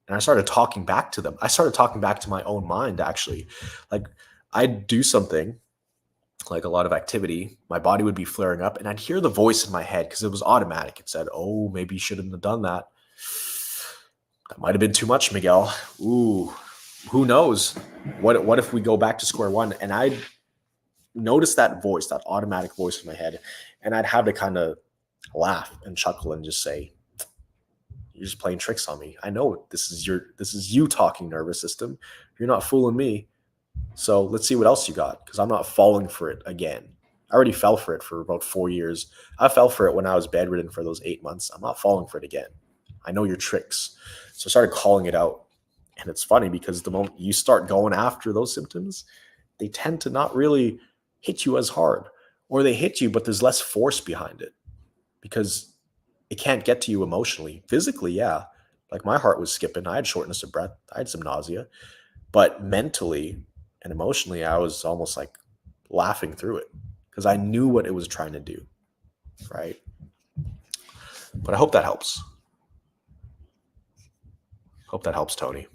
and I started talking back to them. I started talking back to my own mind, actually. Like, I'd do something, like a lot of activity, my body would be flaring up, and I'd hear the voice in my head because it was automatic. It said, "Oh, maybe you shouldn't have done that. That might have been too much, Miguel. Ooh, who knows? What if we go back to square one?" And I'd notice that voice, that automatic voice in my head, and I'd have to kind of laugh and chuckle and just say, "You're just playing tricks on me. I know this is you talking, nervous system. You're not fooling me. So let's see what else you got, because I'm not falling for it again. I already fell for it for about 4 years. I fell for it when I was bedridden for those 8 months. I'm not falling for it again. I know your tricks." So I started calling it out. And it's funny because the moment you start going after those symptoms, they tend to not really hit you as hard, or they hit you, but there's less force behind it because it can't get to you emotionally. Physically, yeah. Like my heart was skipping. I had shortness of breath. I had some nausea. But mentally and emotionally, I was almost like laughing through it because I knew what it was trying to do, right? But I hope that helps. Hope that helps, Tony.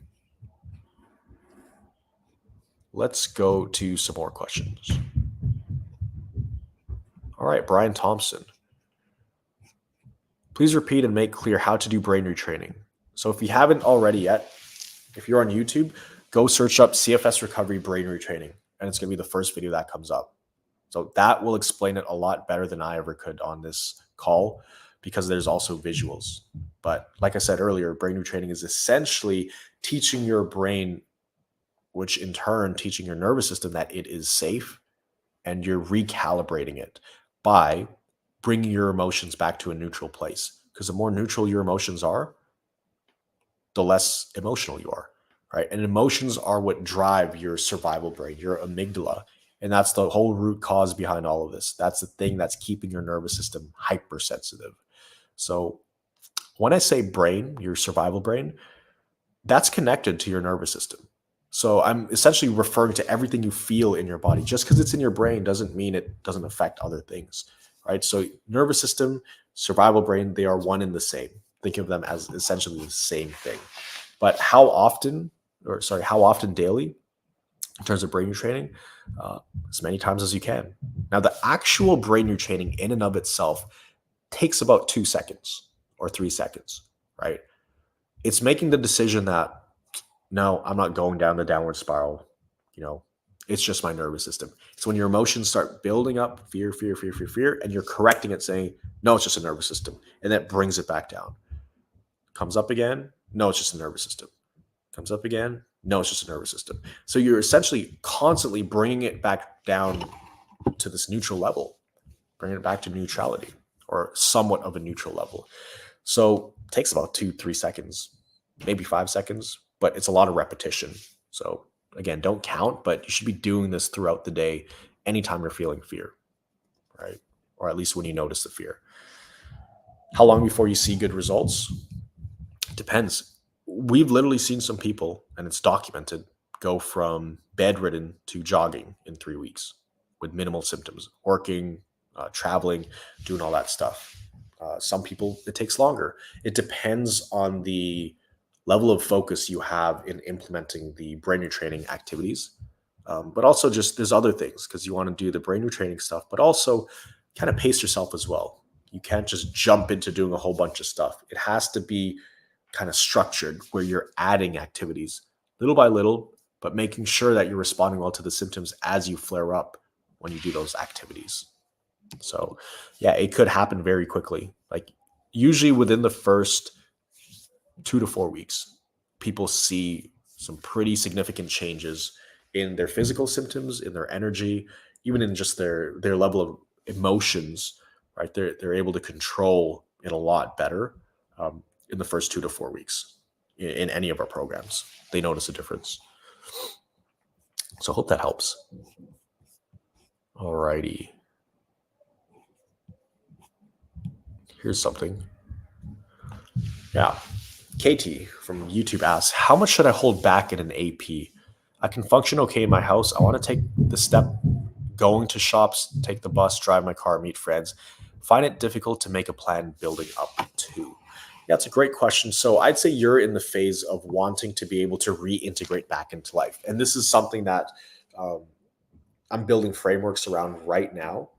Let's go to some more questions. All right, Brian Thompson. Please repeat and make clear how to do brain retraining. So if you haven't already yet, if you're on YouTube, go search up CFS recovery brain retraining, and it's going to be the first video that comes up. So that will explain it a lot better than I ever could on this call, because there's also visuals. But like I said earlier, brain retraining is essentially teaching your brain, which in turn teaching your nervous system that it is safe, and you're recalibrating it by bringing your emotions back to a neutral place. Because the more neutral your emotions are, the less emotional you are, right? And emotions are what drive your survival brain, your amygdala. And that's the whole root cause behind all of this. That's the thing that's keeping your nervous system hypersensitive. So when I say brain, your survival brain, that's connected to your nervous system. So I'm essentially referring to everything you feel in your body. Just because it's in your brain doesn't mean it doesn't affect other things, right? So nervous system, survival brain, they are one and the same. Think of them as essentially the same thing. But how often daily, in terms of brain retraining, as many times as you can. Now, the actual brain retraining in and of itself takes about 2 seconds or 3 seconds, right? It's making the decision that, no, I'm not going down the downward spiral. It's just my nervous system. It's when your emotions start building up, fear, and you're correcting it, saying, no, it's just a nervous system. And that brings it back down. Comes up again. No, it's just a nervous system. Comes up again. No, it's just a nervous system. So you're essentially constantly bringing it back down to this neutral level, bringing it back to neutrality, or somewhat of a neutral level. So it takes about 2-3 seconds, maybe 5 seconds, but it's a lot of repetition. So again, don't count, but you should be doing this throughout the day anytime you're feeling fear, right? Or at least when you notice the fear. How long before you see good results? Depends. We've literally seen some people, and it's documented, go from bedridden to jogging in 3 weeks with minimal symptoms, working, traveling, doing all that stuff. Some people, it takes longer. It depends on the level of focus you have in implementing the brain retraining activities. But also just there's other things because you want to do the brain retraining stuff, but also kind of pace yourself as well. You can't just jump into doing a whole bunch of stuff. It has to be kind of structured where you're adding activities little by little, but making sure that you're responding well to the symptoms as you flare up when you do those activities. So, yeah, it could happen very quickly. Like usually within the first 2 to 4 weeks, people see some pretty significant changes in their physical symptoms, in their energy, even in just their level of emotions. Right, they're able to control it a lot better in the first 2 to 4 weeks in any of our programs. They notice a difference. So, hope that helps. Alrighty. Here's something. Yeah. Katie from YouTube asks, how much should I hold back in an AP? I can function okay in my house. I want to take the step going to shops, take the bus, drive my car, meet friends. Find it difficult to make a plan building up to. Yeah, that's a great question. So I'd say you're in the phase of wanting to be able to reintegrate back into life. And this is something that um, I'm building frameworks around right now,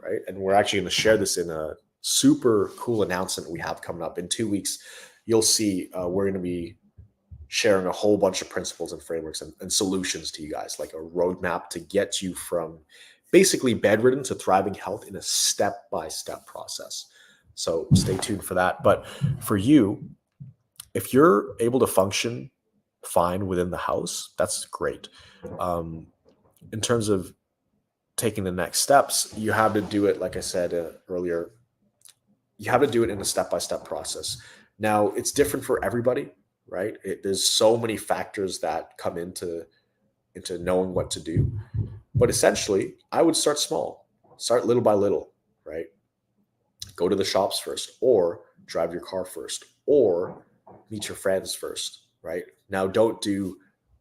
right? And we're actually going to share this in a super cool announcement we have coming up in 2 weeks. You'll see we're going to be sharing a whole bunch of principles and frameworks and solutions to you guys, like a roadmap to get you from basically bedridden to thriving health in a step-by-step process. So stay tuned for that. But for you, if you're able to function fine within the house, that's great. In terms of taking the next steps, you have to do it, like I said earlier, you have to do it in a step-by-step process. Now, it's different for everybody, right? There's so many factors that come into knowing what to do. But essentially, I would start small, start little by little, right? Go to the shops first, or drive your car first, or meet your friends first, right? Now, don't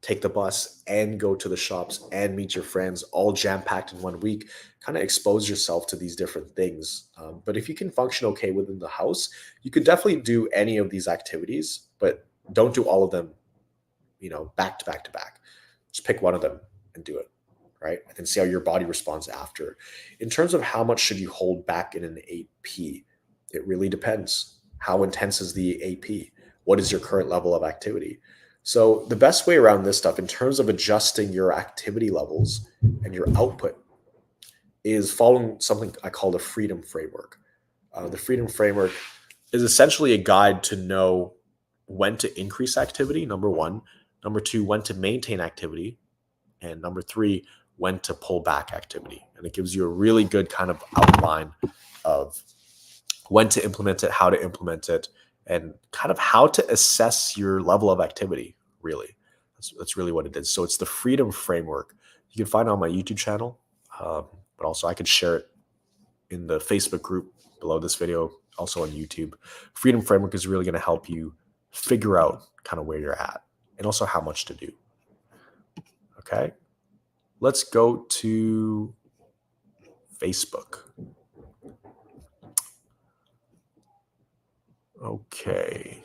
take the bus and go to the shops and meet your friends all jam packed in 1 week. Kind of expose yourself to these different things. But if you can function okay within the house, you could definitely do any of these activities, but don't do all of them, back to back to back. Just pick one of them and do it, right? And then see how your body responds after. In terms of how much should you hold back in an AP, it really depends. How intense is the AP? What is your current level of activity? So the best way around this stuff in terms of adjusting your activity levels and your output is following something I call the freedom framework. The freedom framework is essentially a guide to know when to increase activity, number one. Number two, when to maintain activity. And number three, when to pull back activity. And it gives you a really good kind of outline of when to implement it, how to implement it, and kind of how to assess your level of activity, really. That's really what it is. So it's the freedom framework. You can find it on my YouTube channel, but also I could share it in the Facebook group below this video, also on YouTube. Freedom framework is really going to help you figure out kind of where you're at and also how much to do. Okay, let's go to Facebook. Okay,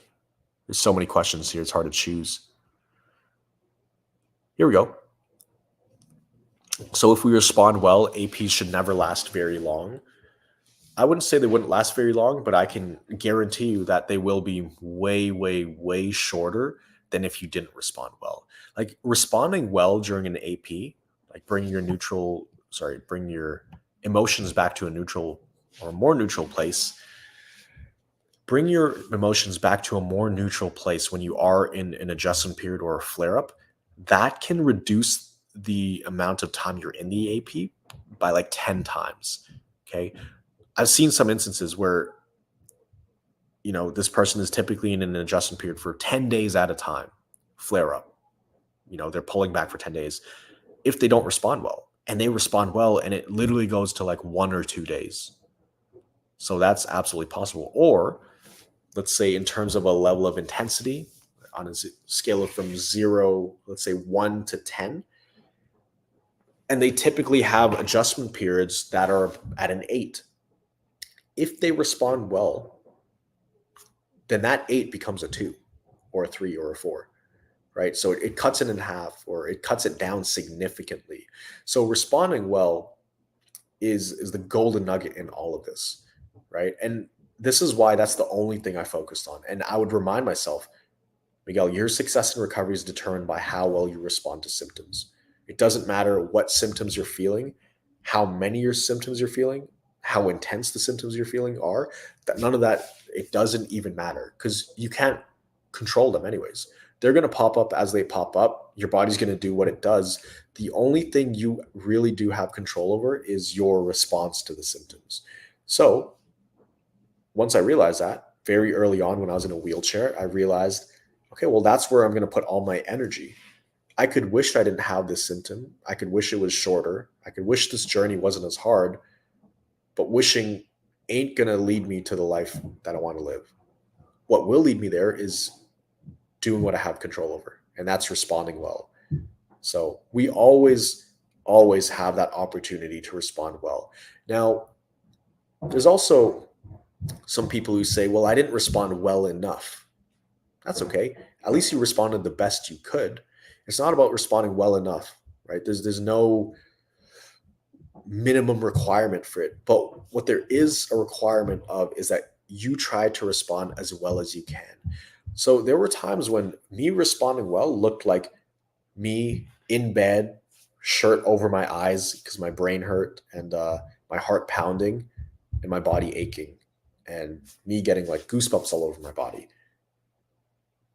there's so many questions here, it's hard to choose. Here we go. So if we respond well, APs should never last very long. I wouldn't say they wouldn't last very long, but I can guarantee you that they will be way, way, way shorter than if you didn't respond well. Like responding well during an AP, like bring your emotions back to a neutral or a more neutral place. Bring your emotions back to a more neutral place when you are in an adjustment period or a flare up. That can reduce the amount of time you're in the AP by like 10 times. Okay. I've seen some instances where, this person is typically in an adjustment period for 10 days at a time, flare up. They're pulling back for 10 days. If they don't respond well, and they respond well, and it literally goes to like 1 or 2 days. So that's absolutely possible. Or let's say in terms of a level of intensity on a scale of from 0, let's say 1 to 10, and they typically have adjustment periods that are at an 8. If they respond well, then that 8 becomes a 2 or a 3 or a 4, right? So it cuts it in half, or it cuts it down significantly. So responding well is the golden nugget in all of this, right? And this is why that's the only thing I focused on. And I would remind myself, Miguel, your success in recovery is determined by how well you respond to symptoms. It doesn't matter what symptoms you're feeling, how many your symptoms you're feeling, how intense the symptoms you're feeling are. None of that, it doesn't even matter, because you can't control them anyways. They're going to pop up as they pop up. Your body's going to do what it does. The only thing you really do have control over is your response to the symptoms. So once I realized that, very early on when I was in a wheelchair, I realized, okay, well, that's where I'm going to put all my energy. I could wish I didn't have this symptom. I could wish it was shorter. I could wish this journey wasn't as hard, but wishing ain't going to lead me to the life that I want to live. What will lead me there is doing what I have control over, and that's responding well. So we always have that opportunity to respond well. Now, there's also some people who say, well, I didn't respond well enough. That's okay. At least you responded the best you could. It's not about responding well enough, right? There's no minimum requirement for it. But what there is a requirement of is that you try to respond as well as you can. So there were times when me responding well looked like me in bed, shirt over my eyes because my brain hurt, and my heart pounding and my body aching, and me getting like goosebumps all over my body.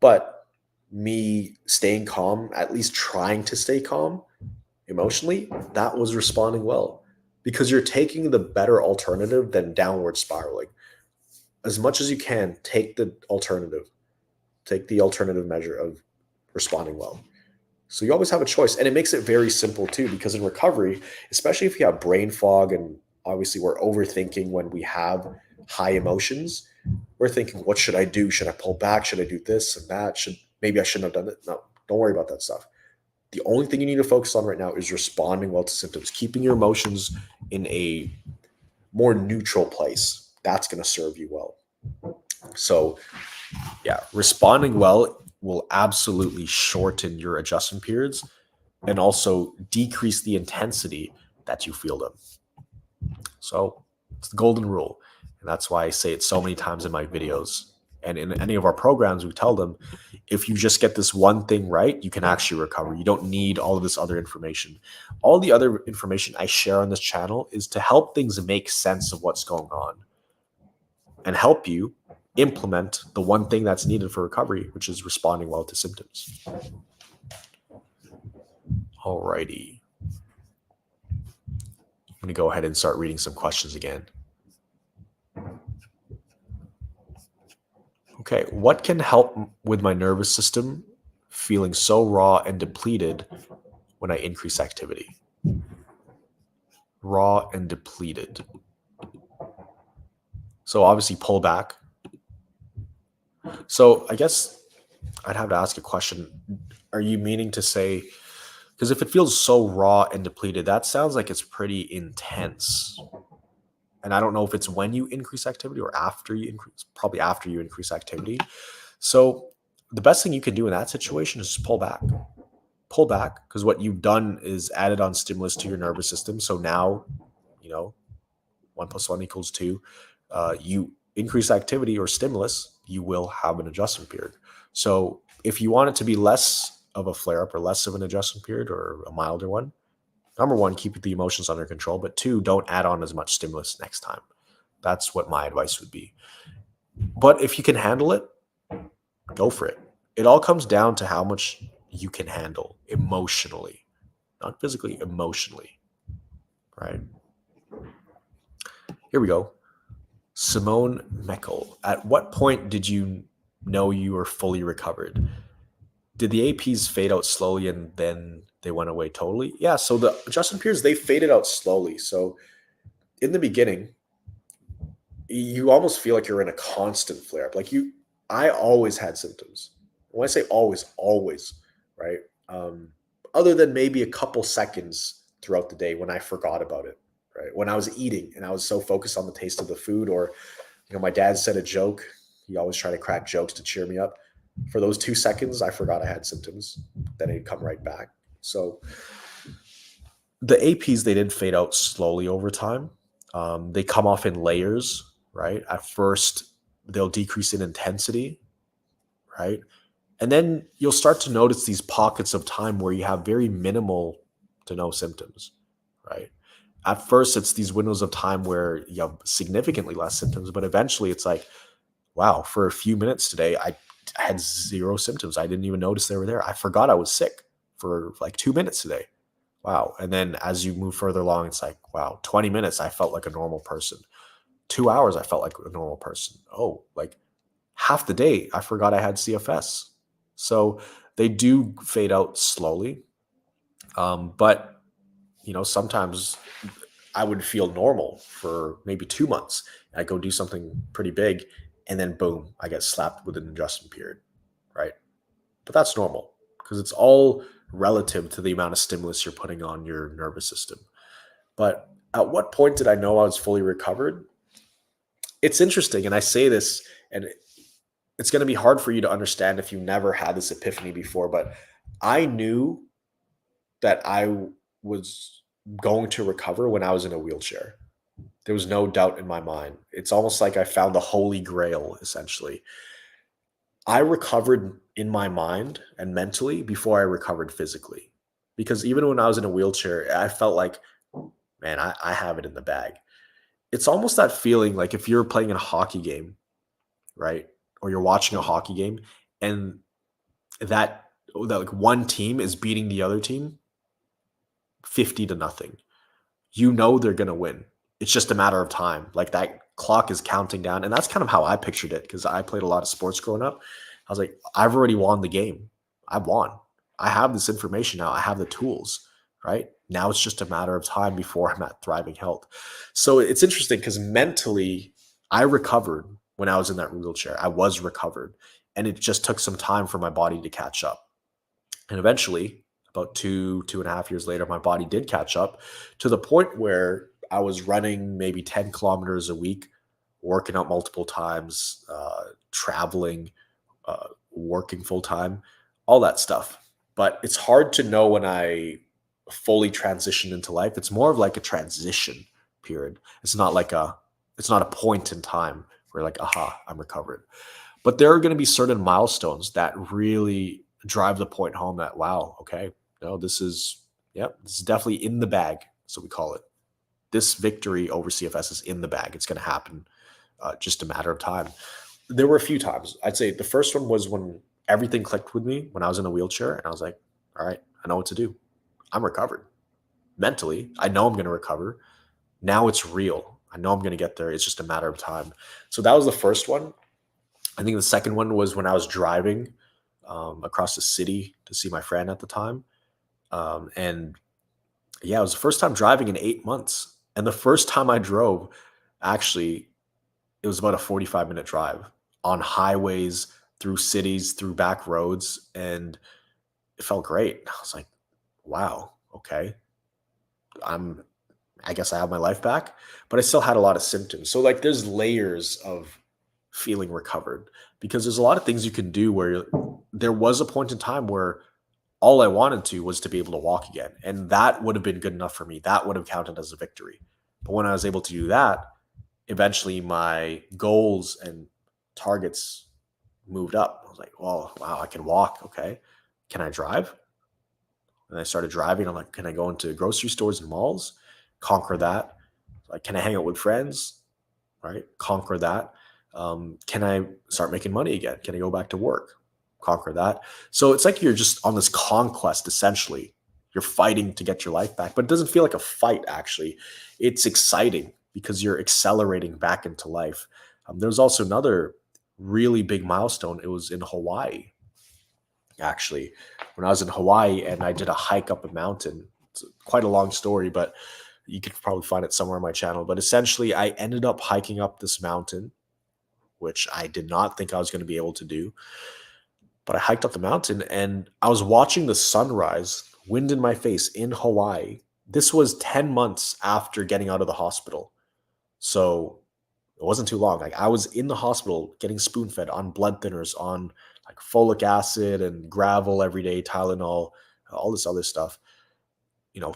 But me staying calm, at least trying to stay calm emotionally, that was responding well, because you're taking the better alternative than downward spiraling. As much as you can, take the alternative measure of responding well. So you always have a choice, and it makes it very simple too, because in recovery, especially if you have brain fog, and obviously we're overthinking when we have high emotions, we're thinking, what should I do? Should I pull back? Should I do this and that? Maybe I shouldn't have done it. No, don't worry about that stuff. The only thing you need to focus on right now is responding well to symptoms, keeping your emotions in a more neutral place. That's going to serve you well. So yeah, responding well will absolutely shorten your adjustment periods and also decrease the intensity that you feel them. So it's the golden rule. And that's why I say it so many times in my videos. And in any of our programs, we tell them, if you just get this one thing right, you can actually recover. You don't need all of this other information. All the other information I share on this channel is to help things make sense of what's going on and help you implement the one thing that's needed for recovery, which is responding well to symptoms. Alrighty. I'm going to go ahead and start reading some questions again. Okay, what can help with my nervous system feeling so raw and depleted when I increase activity? Raw and depleted. So obviously pull back. So I guess I'd have to ask a question. Are you meaning to say, because if it feels so raw and depleted, that sounds like it's pretty intense. And I don't know if it's when you increase activity or after you increase, probably after you increase activity. So the best thing you can do in that situation is just pull back. Pull back, because what you've done is added on stimulus to your nervous system. So now, 1 + 1 = 2. You increase activity or stimulus, you will have an adjustment period. So if you want it to be less of a flare-up or less of an adjustment period or a milder one, number one, keep the emotions under control. But two, don't add on as much stimulus next time. That's what my advice would be. But if you can handle it, go for it. It all comes down to how much you can handle emotionally, not physically, emotionally, right? Here we go. Simone Meckel, at what point did you know you were fully recovered? Did the APs fade out slowly and then they went away totally? Yeah, so the adjustment periods, they faded out slowly. So in the beginning, you almost feel like you're in a constant flare up. I always had symptoms. When I say always, always, right? Um, Other than maybe a couple seconds throughout the day when I forgot about it, right? When I was eating and I was so focused on the taste of the food, or my dad said a joke. He always tried to crack jokes to cheer me up. For those 2 seconds, I forgot I had symptoms. Then it'd come right back. So the APs, they did fade out slowly over time. They come off in layers, right? At first, they'll decrease in intensity, right? And then you'll start to notice these pockets of time where you have very minimal to no symptoms, right? At first, it's these windows of time where you have significantly less symptoms, but eventually it's like, wow, for a few minutes today, I had zero symptoms. I didn't even notice they were there. I forgot I was sick for like 2 minutes today. Wow. And then as you move further along, it's like, wow, 20 minutes, I felt like a normal person. 2 hours, I felt like a normal person. Oh, like half the day, I forgot I had CFS. So they do fade out slowly. But, sometimes I would feel normal for maybe 2 months. I go do something pretty big, and then boom, I get slapped with an adjustment period, right? But that's normal because it's all relative to the amount of stimulus you're putting on your nervous system. But at what point did I know I was fully recovered? It's interesting, and I say this, and it's going to be hard for you to understand if you never had this epiphany before, but I knew that I was going to recover when I was in a wheelchair. There was no doubt in my mind. It's almost like I found the holy grail, essentially. I recovered in my mind and mentally before I recovered physically. Because even when I was in a wheelchair, I felt like, man, I have it in the bag. It's almost that feeling like if you're playing in a hockey game, right? Or you're watching a hockey game and that like one team is beating the other team 50-0. You know they're going to win. It's just a matter of time. Like that clock is counting down. And that's kind of how I pictured it because I played a lot of sports growing up. I was like, I've already won the game. I won. I have this information now. I have the tools, right? Now it's just a matter of time before I'm at thriving health. So it's interesting because mentally, I recovered when I was in that wheelchair. I was recovered. And it just took some time for my body to catch up. And eventually, about 2.5 years later, my body did catch up to the point where I was running maybe 10 kilometers a week, working out multiple times, traveling, working full time, all that stuff. But it's hard to know when I fully transitioned into life. It's more of like a transition period. It's not a point in time where like, aha, I'm recovered. But there are going to be certain milestones that really drive the point home that, wow, okay, no, this is definitely in the bag. So we call it. This victory over CFS is in the bag. It's going to happen, just a matter of time. There were a few times. I'd say the first one was when everything clicked with me when I was in a wheelchair, and I was like, all right, I know what to do. I'm recovered. Mentally, I know I'm going to recover. Now it's real. I know I'm going to get there. It's just a matter of time. So that was the first one. I think the second one was when I was driving across the city to see my friend at the time. And yeah, it was the first time driving in 8 months. And the first time I drove, actually, it was about a 45-minute drive on highways, through cities, through back roads. And it felt great. I was like, wow, okay. I guess I have my life back, but I still had a lot of symptoms. So like there's layers of feeling recovered because there's a lot of things you can do where there was a point in time where all I wanted to was to be able to walk again. And that would have been good enough for me. That would have counted as a victory. But when I was able to do that, eventually my goals and targets moved up. I was like, well, wow, I can walk. Okay. Can I drive? And I started driving. I'm like, can I go into grocery stores and malls? Conquer that. Like, can I hang out with friends? Right? Conquer that. Can I start making money again? Can I go back to work? Conquer that. So it's like you're just on this conquest, essentially. You're fighting to get your life back, but it doesn't feel like a fight, actually. It's exciting because you're accelerating back into life. There was also another really big milestone. It was in Hawaii, actually, when I was in Hawaii and I did a hike up a mountain. It's quite a long story, but you could probably find it somewhere on my channel. But essentially, I ended up hiking up this mountain, which I did not think I was going to be able to do. But I hiked up the mountain and I was watching the sunrise, wind in my face in Hawaii. This was 10 months after getting out of the hospital. So it wasn't too long. Like, I was in the hospital getting spoon fed on blood thinners, on like folic acid and gravel every day, Tylenol, all this other stuff,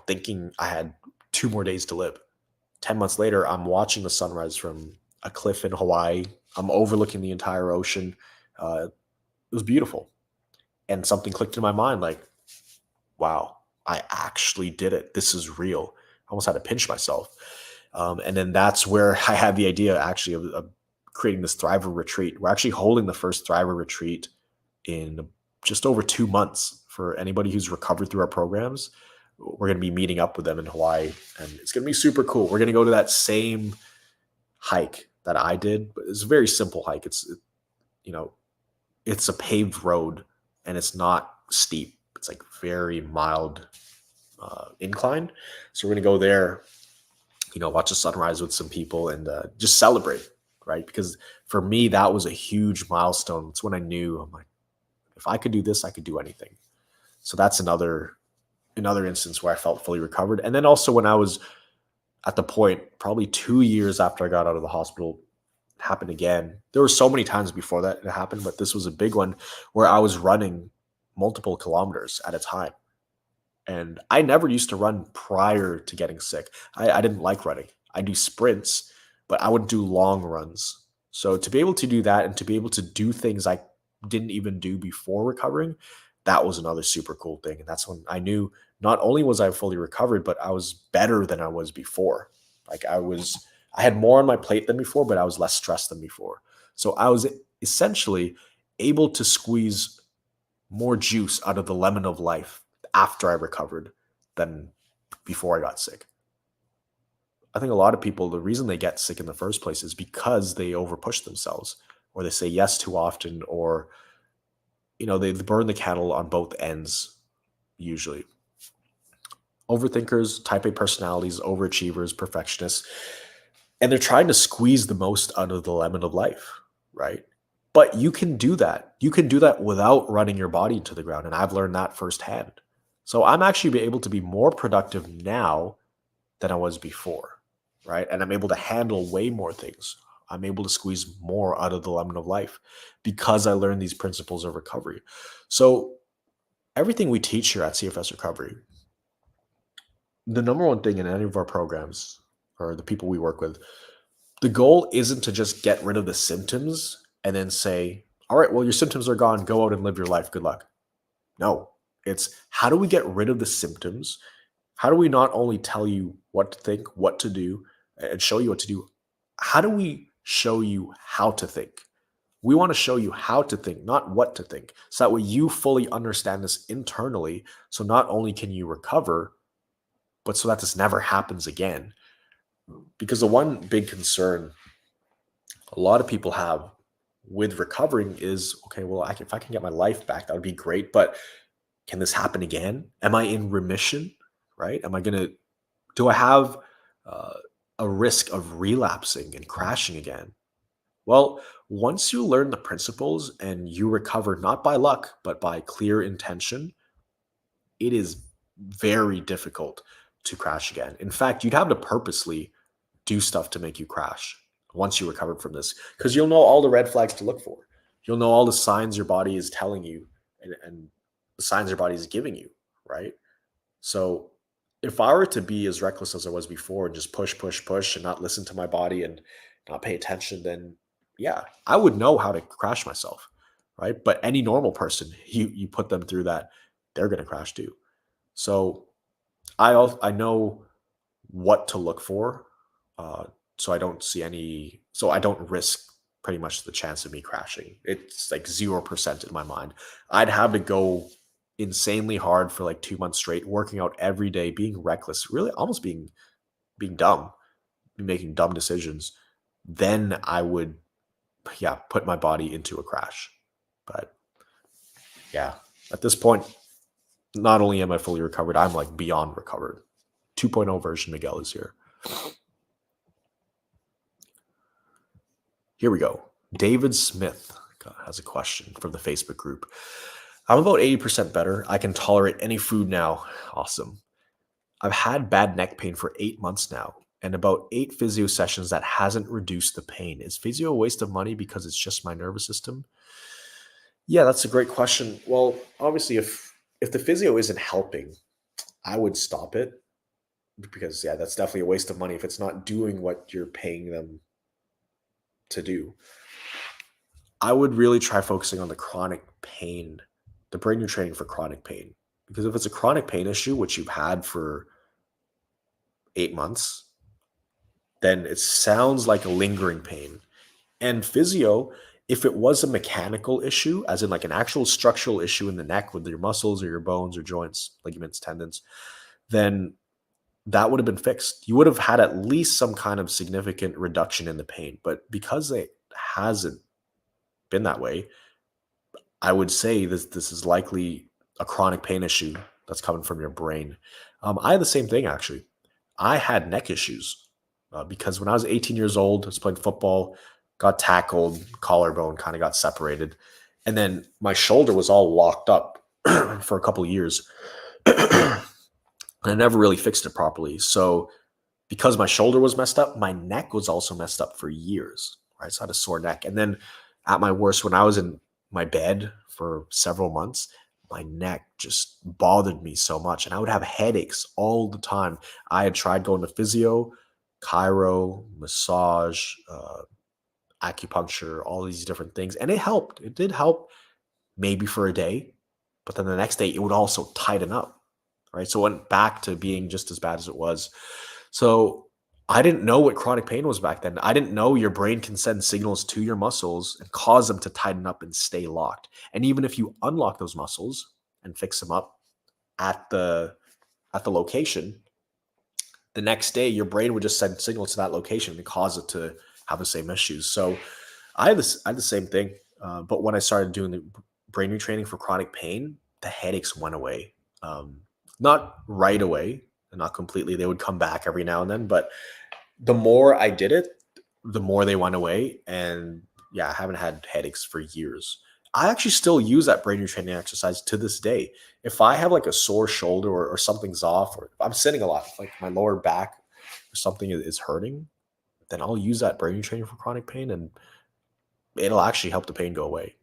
thinking I had 2 more days to live. 10 months later, I'm watching the sunrise from a cliff in Hawaii. I'm overlooking the entire ocean. It was beautiful. And something clicked in my mind like, wow, I actually did it. This is real. I almost had to pinch myself. And then that's where I had the idea actually of creating this Thriver retreat. We're actually holding the first Thriver retreat in just over 2 months for anybody who's recovered through our programs. We're going to be meeting up with them in Hawaii, and it's going to be super cool. We're going to go to that same hike that I did, but it's a very simple hike. It's a paved road and it's not steep. It's like very mild incline. So we're going to go there, watch the sunrise with some people and just celebrate, right? Because for me, that was a huge milestone. It's when I knew, I'm like, if I could do this, I could do anything. So that's another instance where I felt fully recovered. And then also when I was at the point, probably 2 years after I got out of the hospital, it happened again. There were so many times before that it happened, but this was a big one where I was running multiple kilometers at a time. And I never used to run prior to getting sick. I didn't like running. I do sprints, but I wouldn't do long runs. So to be able to do that and to be able to do things I didn't even do before recovering, that was another super cool thing. And that's when I knew not only was I fully recovered, but I was better than I was before. Like I had more on my plate than before, but I was less stressed than before. So I was essentially able to squeeze more juice out of the lemon of life after I recovered than before I got sick. I think a lot of people, the reason they get sick in the first place is because they overpush themselves, or they say yes too often, or they burn the candle on both ends, usually. Overthinkers, type A personalities, overachievers, perfectionists, and they're trying to squeeze the most out of the lemon of life, right? But you can do that. You can do that without running your body into the ground, and I've learned that firsthand. So I'm actually able to be more productive now than I was before, right? And I'm able to handle way more things. I'm able to squeeze more out of the lemon of life because I learned these principles of recovery. So everything we teach here at CFS Recovery, the number one thing in any of our programs or the people we work with, the goal isn't to just get rid of the symptoms and then say, all right, well, your symptoms are gone. Go out and live your life. Good luck. No, it's how do we get rid of the symptoms? How do we not only tell you what to think, what to do, and show you what to do? How do we show you how to think? We want to show you how to think, not what to think. So that way you fully understand this internally. So not only can you recover, but so that this never happens again. Because the one big concern a lot of people have with recovering is, okay, well, if I can get my life back, that would be great. But can this happen again? Am I in remission, right? Do I have a risk of relapsing and crashing again? Well, once you learn the principles and you recover not by luck, but by clear intention, it is very difficult to crash again. In fact, you'd have to purposely do stuff to make you crash once you recovered from this, because you'll know all the red flags to look for. You'll know all the signs your body is telling you and the signs your body is giving you, right? So if I were to be as reckless as I was before and just push, push, push and not listen to my body and not pay attention, then yeah, I would know how to crash myself, right? But any normal person, you put them through that, they're going to crash too. So I know what to look for, so I don't risk pretty much the chance of me crashing. It's like 0% in my mind. I'd have to go insanely hard for like 2 months straight, working out every day, being reckless, really almost being dumb, be making dumb decisions, then I would, put my body into a crash. But yeah, at this point, not only am I fully recovered, I'm like beyond recovered. 2.0 version Miguel is here. Here we go. David Smith has a question from the Facebook group. I'm about 80% better. I can tolerate any food now. Awesome. I've had bad neck pain for 8 months now and about 8 physio sessions that hasn't reduced the pain. Is physio a waste of money because it's just my nervous system? Yeah, that's a great question. Well, obviously, if the physio isn't helping, I would stop it because that's definitely a waste of money if it's not doing what you're paying them to do. I would really try focusing on the chronic pain, the brain you're training for chronic pain. Because if it's a chronic pain issue, which you've had for 8 months, then it sounds like a lingering pain. And physio, if it was a mechanical issue, as in like an actual structural issue in the neck with your muscles or your bones or joints, ligaments, tendons, then that would have been fixed. You would have had at least some kind of significant reduction in the pain. But because it hasn't been that way, I would say this is likely a chronic pain issue that's coming from your brain. I had the same thing, actually. I had neck issues because when I was 18 years old, I was playing football, got tackled, collarbone kind of got separated. And then my shoulder was all locked up for a couple of years. I never really fixed it properly. So because my shoulder was messed up, my neck was also messed up for years, right? So I had a sore neck. And then at my worst, when I was in my bed for several months, my neck just bothered me so much. And I would have headaches all the time. I had tried going to physio, chiro, massage, acupuncture, all these different things. And it helped. It did help maybe for a day. But then the next day, it would also tighten up, right? So it went back to being just as bad as it was. So I didn't know what chronic pain was back then. I didn't know your brain can send signals to your muscles and cause them to tighten up and stay locked. And even if you unlock those muscles and fix them up at the location, the next day your brain would just send signals to that location and cause it to have the same issues. So I had the same thing. But when I started doing the brain retraining for chronic pain, the headaches went away. Not right away, and not completely. They would come back every now and then, but the more I did it, the more they went away. And I haven't had headaches for years. I actually still use that brain retraining exercise to this day. If I have like a sore shoulder or something's off, or if I'm sitting a lot, like my lower back or something is hurting, then I'll use that brain retraining for chronic pain and it'll actually help the pain go away.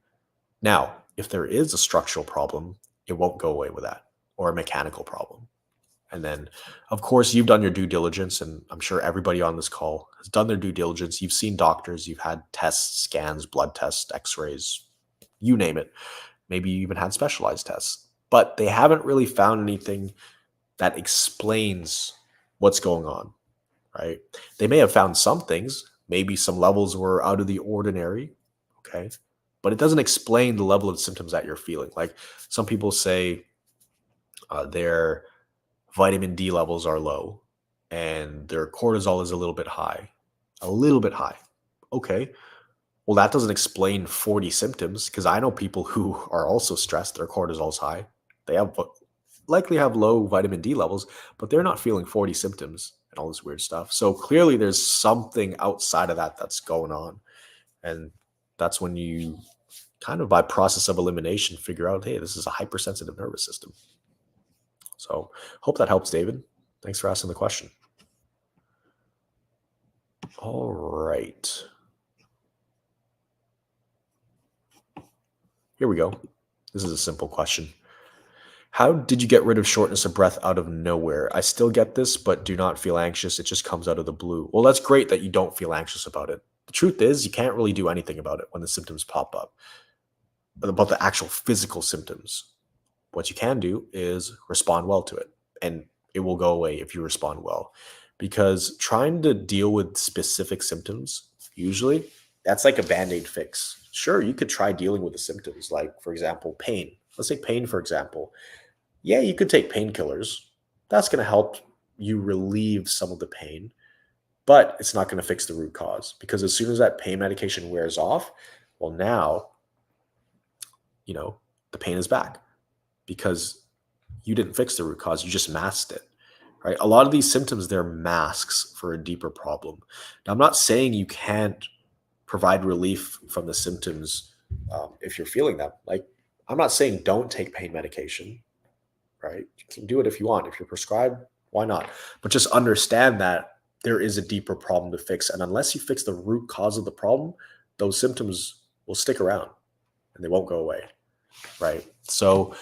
Now, if there is a structural problem, it won't go away with that, or a mechanical problem. And then, of course, you've done your due diligence, and I'm sure everybody on this call has done their due diligence. You've seen doctors, you've had tests, scans, blood tests, x-rays, you name it. Maybe you even had specialized tests, but they haven't really found anything that explains what's going on, right? They may have found some things. Maybe some levels were out of the ordinary, okay? But it doesn't explain the level of symptoms that you're feeling. Like some people say their vitamin D levels are low and their cortisol is a little bit high. A little bit high. Okay. Well, that doesn't explain 40 symptoms because I know people who are also stressed, their cortisol's high. They likely have low vitamin D levels, but they're not feeling 40 symptoms and all this weird stuff. So clearly there's something outside of that that's going on. And that's when you kind of by process of elimination figure out, hey, this is a hypersensitive nervous system. So hope that helps, David. Thanks for asking the question. All right. Here we go. This is a simple question. How did you get rid of shortness of breath out of nowhere? I still get this, but do not feel anxious. It just comes out of the blue. Well, that's great that you don't feel anxious about it. The truth is, you can't really do anything about it when the symptoms pop up, about the actual physical symptoms. What you can do is respond well to it, and it will go away if you respond well. Because trying to deal with specific symptoms, usually, that's like a Band-Aid fix. Sure, you could try dealing with the symptoms, like, for example, pain. Let's say pain, for example. Yeah, you could take painkillers. That's going to help you relieve some of the pain. but it's not going to fix the root cause, because as soon as that pain medication wears off, well, now, the pain is back because you didn't fix the root cause. You just masked it, right? A lot of these symptoms, they're masks for a deeper problem. Now, I'm not saying you can't provide relief from the symptoms if you're feeling them. Like, I'm not saying don't take pain medication, right? You can do it if you want. If you're prescribed, why not? But just understand that there is a deeper problem to fix. And unless you fix the root cause of the problem, those symptoms will stick around and they won't go away, right? So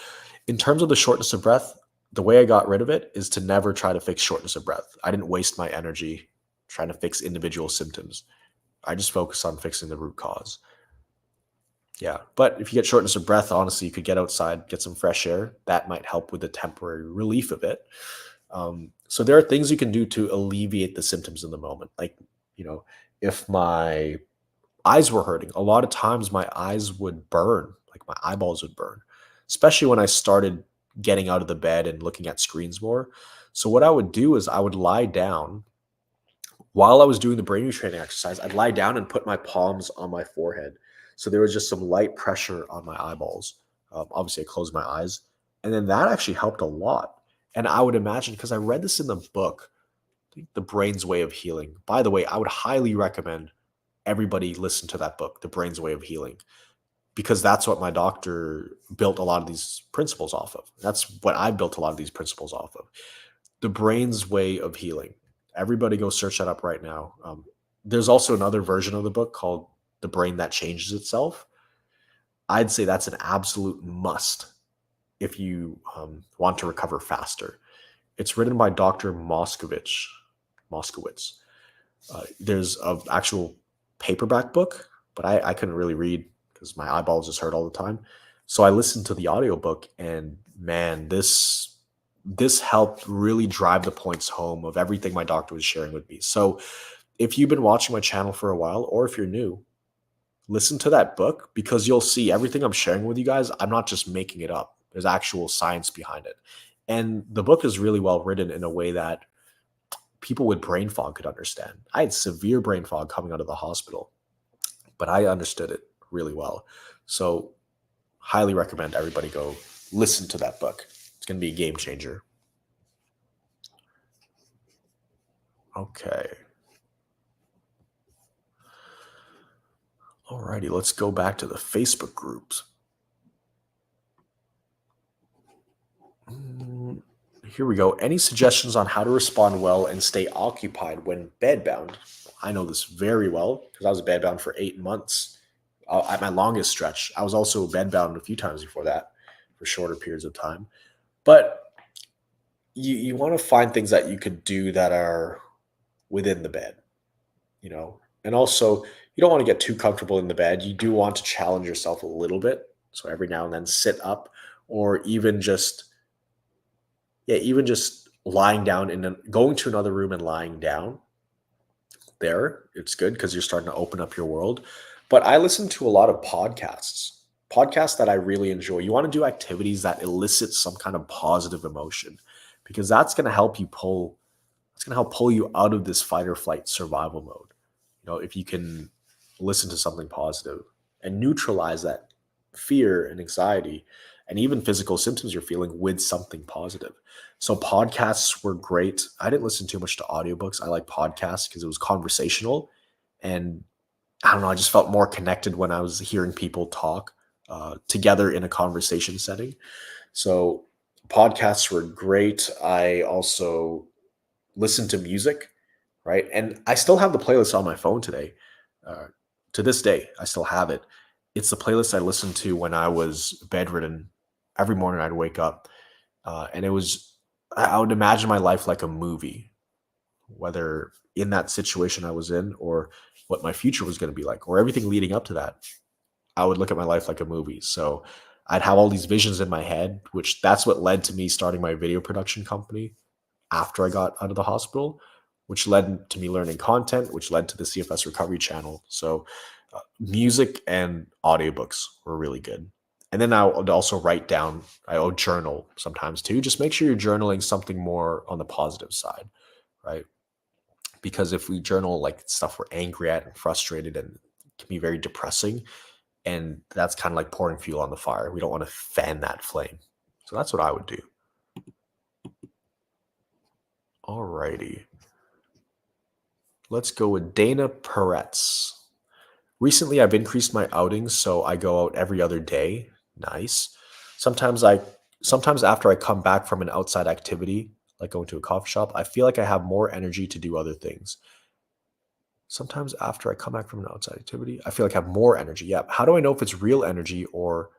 in terms of the shortness of breath, the way I got rid of it is to never try to fix shortness of breath. I didn't waste my energy trying to fix individual symptoms. I just focus on fixing the root cause. Yeah. But if you get shortness of breath, honestly, you could get outside, get some fresh air. That might help with the temporary relief of it. So there are things you can do to alleviate the symptoms in the moment. Like, if my eyes were hurting, a lot of times my eyes would burn, like my eyeballs would burn, especially when I started getting out of the bed and looking at screens more. So what I would do is I would lie down while I was doing the brain retraining exercise. I'd lie down and put my palms on my forehead. So there was just some light pressure on my eyeballs. Obviously, I closed my eyes. And then that actually helped a lot. And I would imagine, because I read this in the book, I think The Brain's Way of Healing. By the way, I would highly recommend everybody listen to that book, The Brain's Way of Healing, because that's what my doctor built a lot of these principles off of. That's what I built a lot of these principles off of. The Brain's Way of Healing. Everybody go search that up right now. There's also another version of the book called The Brain That Changes Itself. I'd say that's an absolute must if you want to recover faster. It's written by Dr. Moskowitz. There's an actual paperback book, but I couldn't really read because my eyeballs just hurt all the time. So I listened to the audiobook, and man, this helped really drive the points home of everything my doctor was sharing with me. So if you've been watching my channel for a while, or if you're new, listen to that book, because you'll see everything I'm sharing with you guys. I'm not just making it up. There's actual science behind it. And the book is really well written in a way that people with brain fog could understand. I had severe brain fog coming out of the hospital, but I understood it really well. So highly recommend everybody go listen to that book. It's going to be a game changer. Okay. Alrighty, let's go back to the Facebook groups. Here we go. Any suggestions on how to respond well and stay occupied when bedbound? I know this very well because I was bedbound for 8 months. At my longest stretch, I was also bedbound a few times before that for shorter periods of time. But you want to find things that you could do that are within the bed, and also you don't want to get too comfortable in the bed. You do want to challenge yourself a little bit. So every now and then sit up, or even just lying down and going to another room and lying down there. It's good because you're starting to open up your world. But I listen to a lot of podcasts that I really enjoy. You want to do activities that elicit some kind of positive emotion, because that's going to help pull you out of this fight or flight survival mode. If you can listen to something positive and neutralize that fear and anxiety and even physical symptoms you're feeling with something positive. So podcasts were great. I didn't listen too much to audiobooks. I like podcasts because it was conversational, and I don't know, I just felt more connected when I was hearing people talk together in a conversation setting. So podcasts were great. I also listened to music, right? And I still have the playlist on my phone today. To this day, I still have it. It's the playlist I listened to when I was bedridden. Every morning I'd wake up, and I would imagine my life like a movie, whether in that situation I was in or what my future was going to be like, or everything leading up to that. I would look at my life like a movie. So I'd have all these visions in my head, which that's what led to me starting my video production company after I got out of the hospital, which led to me learning content, which led to the CFS recovery channel. So music and audiobooks were really good. And then I would also I would journal sometimes too. Just make sure you're journaling something more on the positive side, right? because if we journal like stuff we're angry at and frustrated, and it can be very depressing, and that's kind of like pouring fuel on the fire. We don't want to fan that flame. So that's what I would do. Alrighty. Let's go with Dana Peretz. Recently, I've increased my outings, so I go out every other day. Nice. Sometimes after I come back from an outside activity, like going to a coffee shop, I feel like I have more energy to do other things. Sometimes after I come back from an outside activity, I feel like I have more energy. Yeah. How do I know if it's real energy or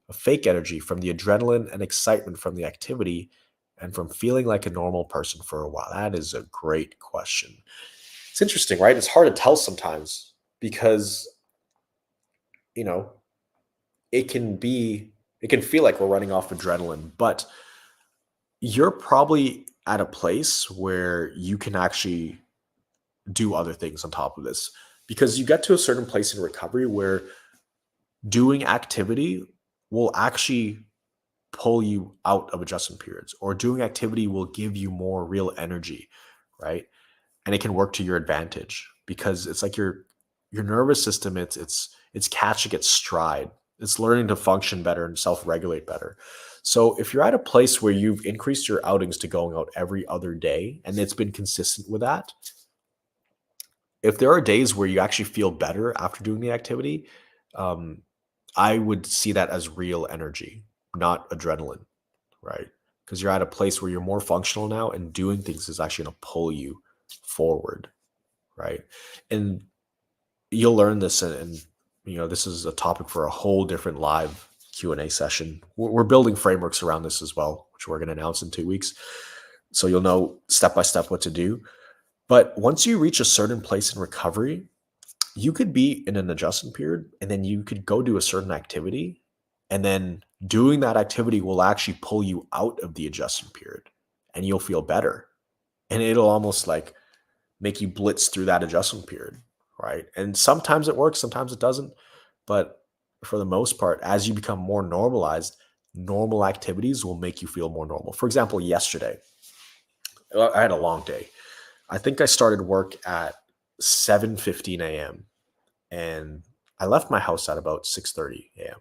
a fake energy from the adrenaline and excitement from the activity and from feeling like a normal person for a while? That is a great question. It's interesting, right? It's hard to tell sometimes because, you know, it can feel like we're running off adrenaline, but you're probably at a place where you can actually do other things on top of this, because you get to a certain place in recovery where doing activity will actually pull you out of adjustment periods, or doing activity will give you more real energy, right? And it can work to your advantage because it's like your nervous system, it's catching its stride. It's learning to function better and self-regulate better. So if you're at a place where you've increased your outings to going out every other day and it's been consistent with that, if there are days where you actually feel better after doing the activity, I would see that as real energy, not adrenaline, right? Because you're at a place where you're more functional now, and doing things is actually going to pull you forward, right? And you'll learn this, and this is a topic for a whole different live Q&A session. We're building frameworks around this as well, which we're going to announce in 2 weeks. So you'll know step by step what to do. But once you reach a certain place in recovery, you could be in an adjustment period, and then you could go do a certain activity, and then doing that activity will actually pull you out of the adjustment period, and you'll feel better. And it'll almost like make you blitz through that adjustment period, right? And sometimes it works, sometimes it doesn't. But for the most part, as you become more normalized, normal activities will make you feel more normal. For example, yesterday, I had a long day. I think I started work at 7:15 a.m. and I left my house at about 6:30 a.m.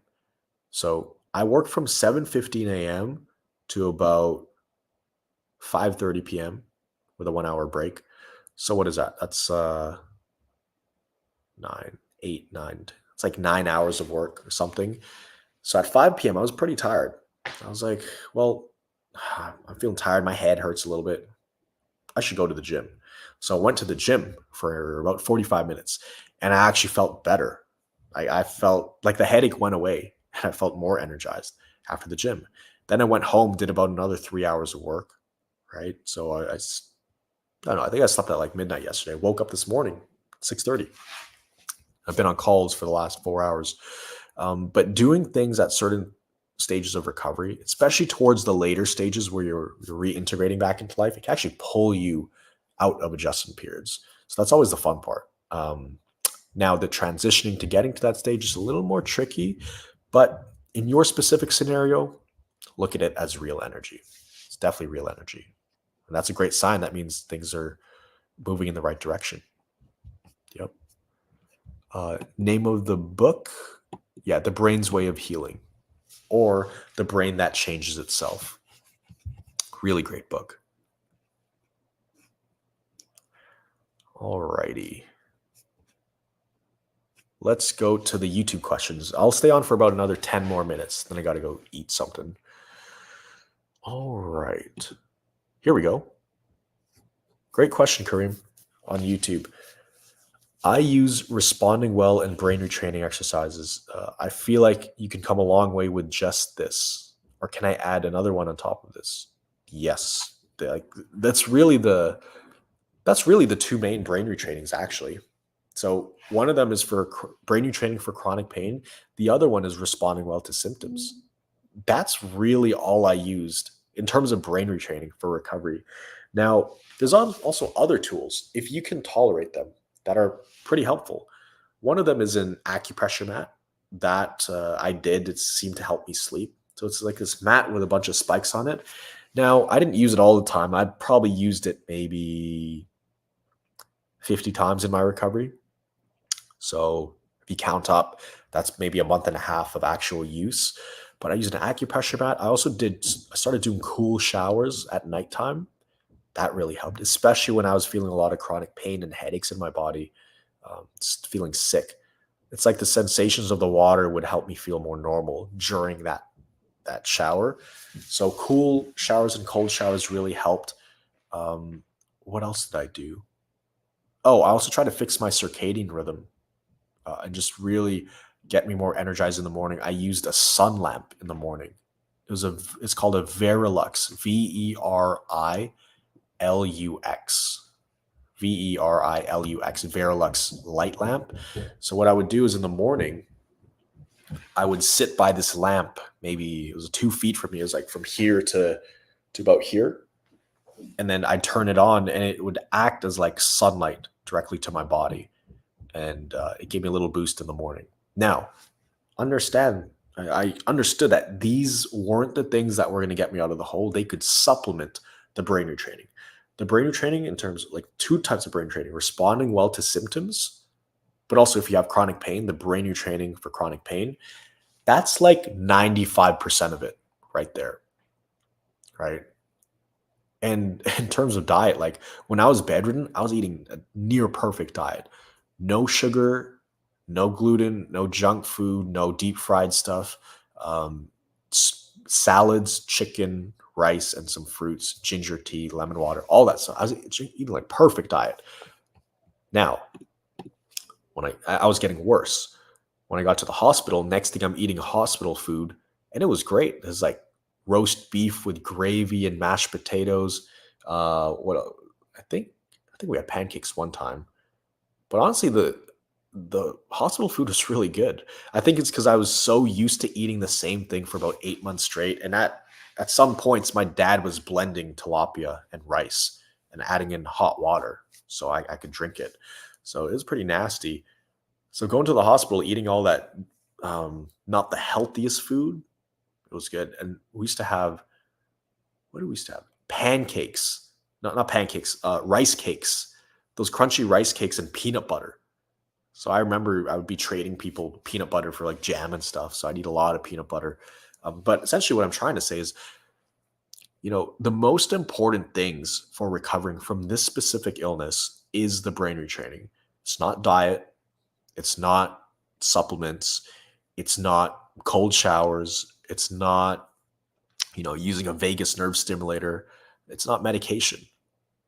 So I worked from 7:15 a.m. to about 5:30 p.m. with a 1 hour break. So what is that? That's 9, 8, 9. It's like 9 hours of work or something. So at 5 p.m. I was pretty tired. I was like, well, I'm feeling tired. My head hurts a little bit. I should go to the gym. So I went to the gym for about 45 minutes, and I actually felt better. I felt like the headache went away, and I felt more energized after the gym. Then I went home, did about another 3 hours of work, right? So I don't know. I think I slept at like midnight yesterday. I woke up this morning, 6:30. I've been on calls for the last 4 hours. But doing things at certain stages of recovery, especially towards the later stages where you're reintegrating back into life, it can actually pull you out of adjustment periods. So that's always the fun part. Now, the transitioning to getting to that stage is a little more tricky, but in your specific scenario, look at it as real energy. It's definitely real energy. And that's a great sign. That means things are moving in the right direction. Yep. Name of the book? Yeah, The Brain's Way of Healing, or The Brain That Changes Itself. Really great book. All righty. Let's go to the YouTube questions. I'll stay on for about another 10 more minutes. Then I got to go eat something. All right. Here we go. Great question, Kareem, on YouTube. I use responding well and brain retraining exercises. I feel like you can come a long way with just this. Or can I add another one on top of this? Yes. That's really the two main brain retrainings, actually. So one of them is for brain retraining for chronic pain. The other one is responding well to symptoms. That's really all I used in terms of brain retraining for recovery. Now, there's also other tools, if you can tolerate them, that are pretty helpful. One of them is an acupressure mat that I did. It seemed to help me sleep. So it's like this mat with a bunch of spikes on it. Now, I didn't use it all the time. I probably used it maybe 50 times in my recovery. So if you count up, that's maybe a month and a half of actual use. But I used an acupressure mat. I started doing cool showers at nighttime. That really helped, especially when I was feeling a lot of chronic pain and headaches in my body, just feeling sick. It's like the sensations of the water would help me feel more normal during that shower. So cool showers and cold showers really helped. What else did I do? Oh, I also tried to fix my circadian rhythm and just really get me more energized in the morning. I used a sun lamp in the morning. It's called a Verilux, Verilux, Verilux, Verilux light lamp. So what I would do is in the morning, I would sit by this lamp. Maybe it was 2 feet from me. It was like from here to about here, and then I'd turn it on, and it would act as like sunlight directly to my body, and it gave me a little boost in the morning. Now, I understood that these weren't the things that were going to get me out of the hole. They could supplement the brain retraining. The brain retraining, in terms of like two types of brain training: responding well to symptoms, but also if you have chronic pain, the brain retraining for chronic pain. That's like 95% of it right there, right? And in terms of diet, like when I was bedridden, I was eating a near perfect diet. No sugar, no gluten, no junk food, no deep fried stuff. Um, Salads, chicken, rice, and some fruits, ginger tea, lemon water, all that stuff. I was eating like perfect diet. Now, when I was getting worse. When I got to the hospital, next thing I'm eating hospital food, and it was great. It was like roast beef with gravy and mashed potatoes. What I think we had pancakes one time, but honestly, the hospital food was really good. I think it's because I was so used to eating the same thing for about 8 months straight, and at some points, my dad was blending tilapia and rice and adding in hot water so I could drink it. So it was pretty nasty. So going to the hospital, eating all that, not the healthiest food, it was good. And we used to have, what did we used to have? Pancakes, not pancakes, rice cakes, those crunchy rice cakes and peanut butter. So I remember I would be trading people peanut butter for like jam and stuff. So I'd eat a lot of peanut butter. But essentially, what I'm trying to say is, the most important things for recovering from this specific illness is the brain retraining. It's not diet. It's not supplements. It's not cold showers. It's not, using a vagus nerve stimulator. It's not medication.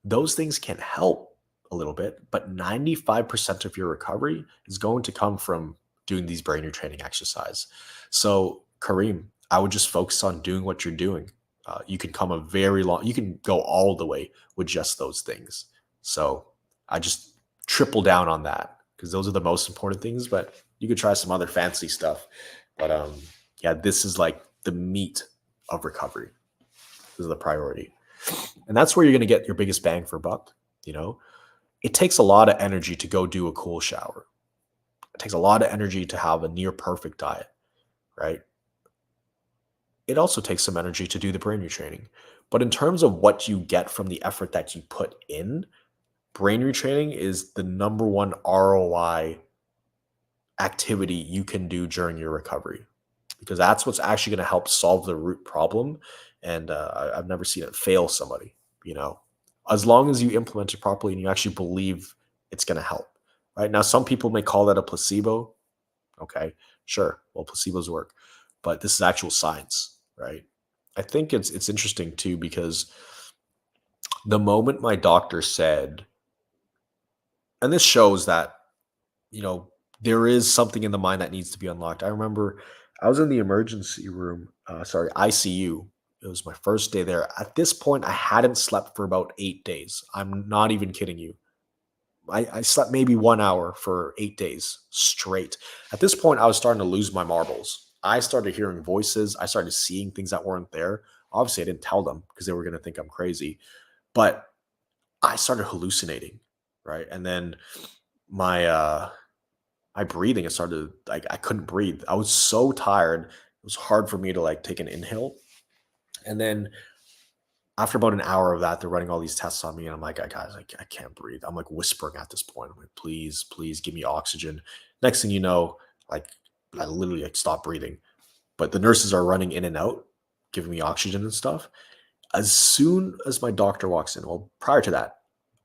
Those things can help a little bit, but 95% of your recovery is going to come from doing these brain retraining exercise. So, Kareem, I would just focus on doing what you're doing. You can go all the way with just those things. So I just triple down on that because those are the most important things, but you could try some other fancy stuff. But yeah, this is like the meat of recovery. This is the priority. And that's where you're going to get your biggest bang for buck. It takes a lot of energy to go do a cool shower. It takes a lot of energy to have a near perfect diet, right? It also takes some energy to do the brain retraining. But in terms of what you get from the effort that you put in, brain retraining is the number one ROI activity you can do during your recovery, because that's what's actually going to help solve the root problem. And I've never seen it fail somebody, as long as you implement it properly and you actually believe it's going to help. Right now, some people may call that a placebo. Okay, sure. Well, placebos work, but this is actual science, right? I think it's interesting too, because the moment my doctor said, and this shows that, you know, there is something in the mind that needs to be unlocked. I remember I was in the emergency room, ICU. It was my first day there. At this point, I hadn't slept for about 8 days. I'm not even kidding you. I slept maybe 1 hour for 8 days straight. At this point, I was starting to lose my marbles. I started hearing voices. I started seeing things that weren't there. Obviously, I didn't tell them because they were going to think I'm crazy. But I started hallucinating, right? And then my my breathing, it started like I couldn't breathe. I was so tired. It was hard for me to like take an inhale. And then after about an hour of that, they're running all these tests on me, and I'm like, guys, I can't breathe. I'm like whispering at this point. I'm like, please, please give me oxygen. Next thing you know, like I literally like stop breathing. But the nurses are running in and out, giving me oxygen and stuff. As soon as my doctor walks in, well, prior to that,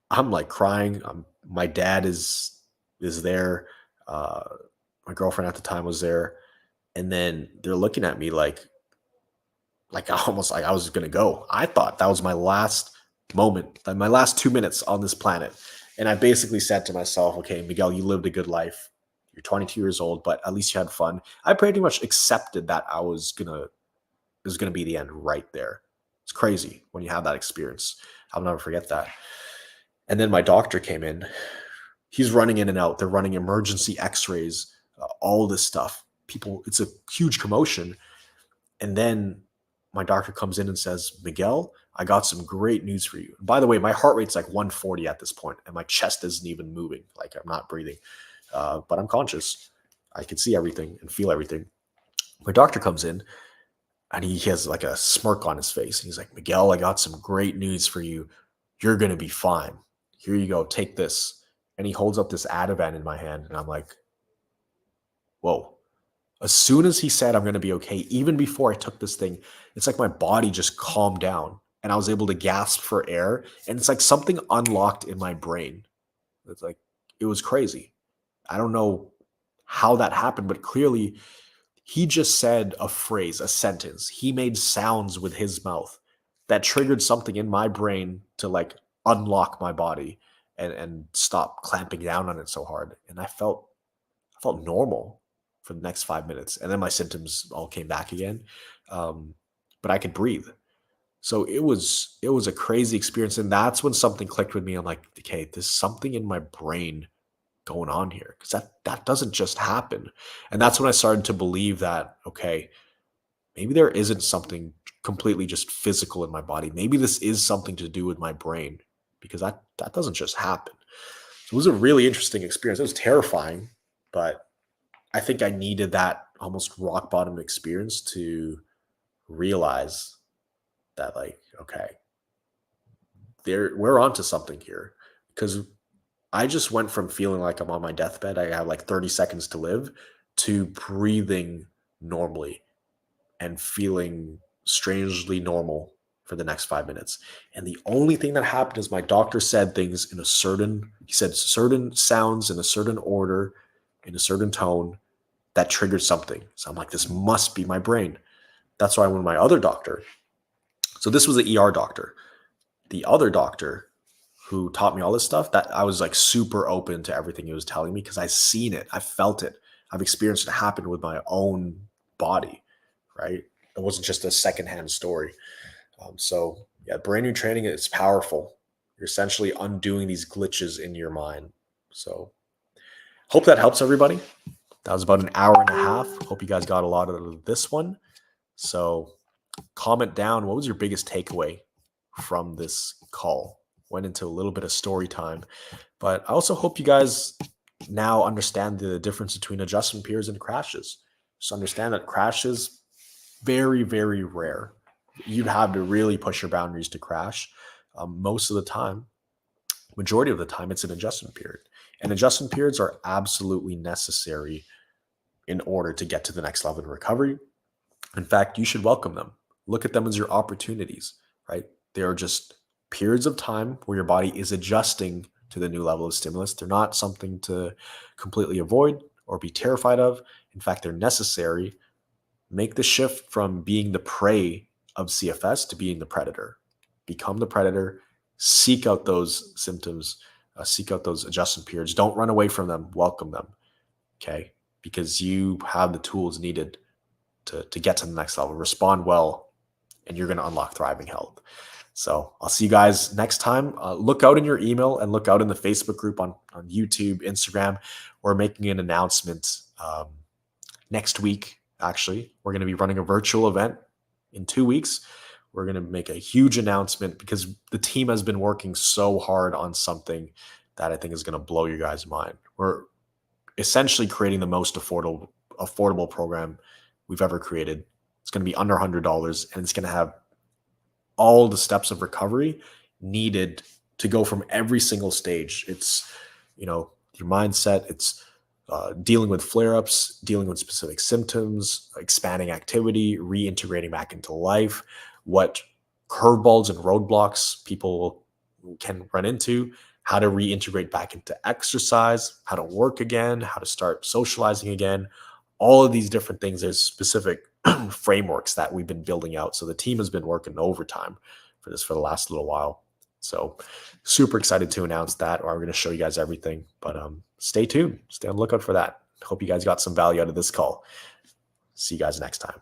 I'm like crying. My dad is there. Uh, my girlfriend at the time was there, and then they're looking at me like almost like I was gonna go. I thought that was my last moment, like my last 2 minutes on this planet. And I basically said to myself, okay, Miguel, you lived a good life. You're 22 years old, but at least you had fun. I pretty much accepted that it was gonna be the end right there. It's crazy when you have that experience. I'll never forget that. And then my doctor came in. He's running in and out. They're running emergency x-rays, all this stuff. People, it's a huge commotion. And then my doctor comes in and says, Miguel, I got some great news for you. And by the way, my heart rate's like 140 at this point, and my chest isn't even moving. Like I'm not breathing, but I'm conscious. I can see everything and feel everything. My doctor comes in, and he has like a smirk on his face. And he's like, Miguel, I got some great news for you. You're going to be fine. Here you go. Take this. And he holds up this Ativan in my hand. And I'm like, whoa. As soon as he said, I'm going to be okay, even before I took this thing, it's like my body just calmed down and I was able to gasp for air. And it's like something unlocked in my brain. It's like, it was crazy. I don't know how that happened, but clearly he just said a phrase, a sentence. He made sounds with his mouth that triggered something in my brain to like unlock my body and stop clamping down on it so hard. And I felt normal for the next 5 minutes. And then my symptoms all came back again. But I could breathe. So it was a crazy experience. And that's when something clicked with me. I'm like, okay, there's something in my brain going on here, because that doesn't just happen. And that's when I started to believe that, okay, maybe there isn't something completely just physical in my body. Maybe this is something to do with my brain, because that doesn't just happen. So it was a really interesting experience. It was terrifying, but I think I needed that almost rock bottom experience to realize that, like, okay, we're onto something here. Because I just went from feeling like I'm on my deathbed, I have like 30 seconds to live, to breathing normally and feeling strangely normal for the next 5 minutes. And the only thing that happened is my doctor said things in he said certain sounds in a certain order, in a certain tone that triggered something. So I'm like, this must be my brain. That's why I went to my other doctor. So this was the ER doctor. The other doctor who taught me all this stuff, that I was like super open to everything he was telling me, because I've seen it, I felt it, I've experienced it happen with my own body, right? It wasn't just a secondhand story. So yeah, brain retraining is powerful. You're essentially undoing these glitches in your mind. So hope that helps everybody. That was about an hour and a half. Hope you guys got a lot of this one. So comment down, what was your biggest takeaway from this call? Went into a little bit of story time, but I also hope you guys now understand the difference between adjustment periods and crashes. Just understand that crashes, very, very rare. You'd have to really push your boundaries to crash. Most of the time, majority of the time, it's an adjustment period. And adjustment periods are absolutely necessary in order to get to the next level of recovery. In fact, you should welcome them. Look at them as your opportunities, right? They are just periods of time where your body is adjusting to the new level of stimulus. They're not something to completely avoid or be terrified of. In fact, they're necessary. Make the shift from being the prey of CFS to being the predator. Become the predator. Seek out those symptoms. Seek out those adjustment periods. Don't run away from them. Welcome them, okay? Because you have the tools needed to get to the next level. Respond well, and you're going to unlock thriving health. So I'll see you guys next time. Look out in your email and look out in the Facebook group on YouTube, Instagram. We're making an announcement next week. Actually, we're going to be running a virtual event in 2 weeks. We're going to make a huge announcement because the team has been working so hard on something that I think is going to blow you guys' mind. We're essentially creating the most affordable program we've ever created. It's going to be under $100, and it's going to have all the steps of recovery needed to go from every single stage. It's, your mindset, it's dealing with flare-ups, dealing with specific symptoms, expanding activity, reintegrating back into life, what curveballs and roadblocks people can run into, how to reintegrate back into exercise, how to work again, how to start socializing again. All of these different things, there's specific frameworks that we've been building out. So the team has been working overtime for this for the last little while. So super excited to announce that, or I'm going to show you guys everything. But stay tuned. Stay on the lookout for that. Hope you guys got some value out of this call. See you guys next time.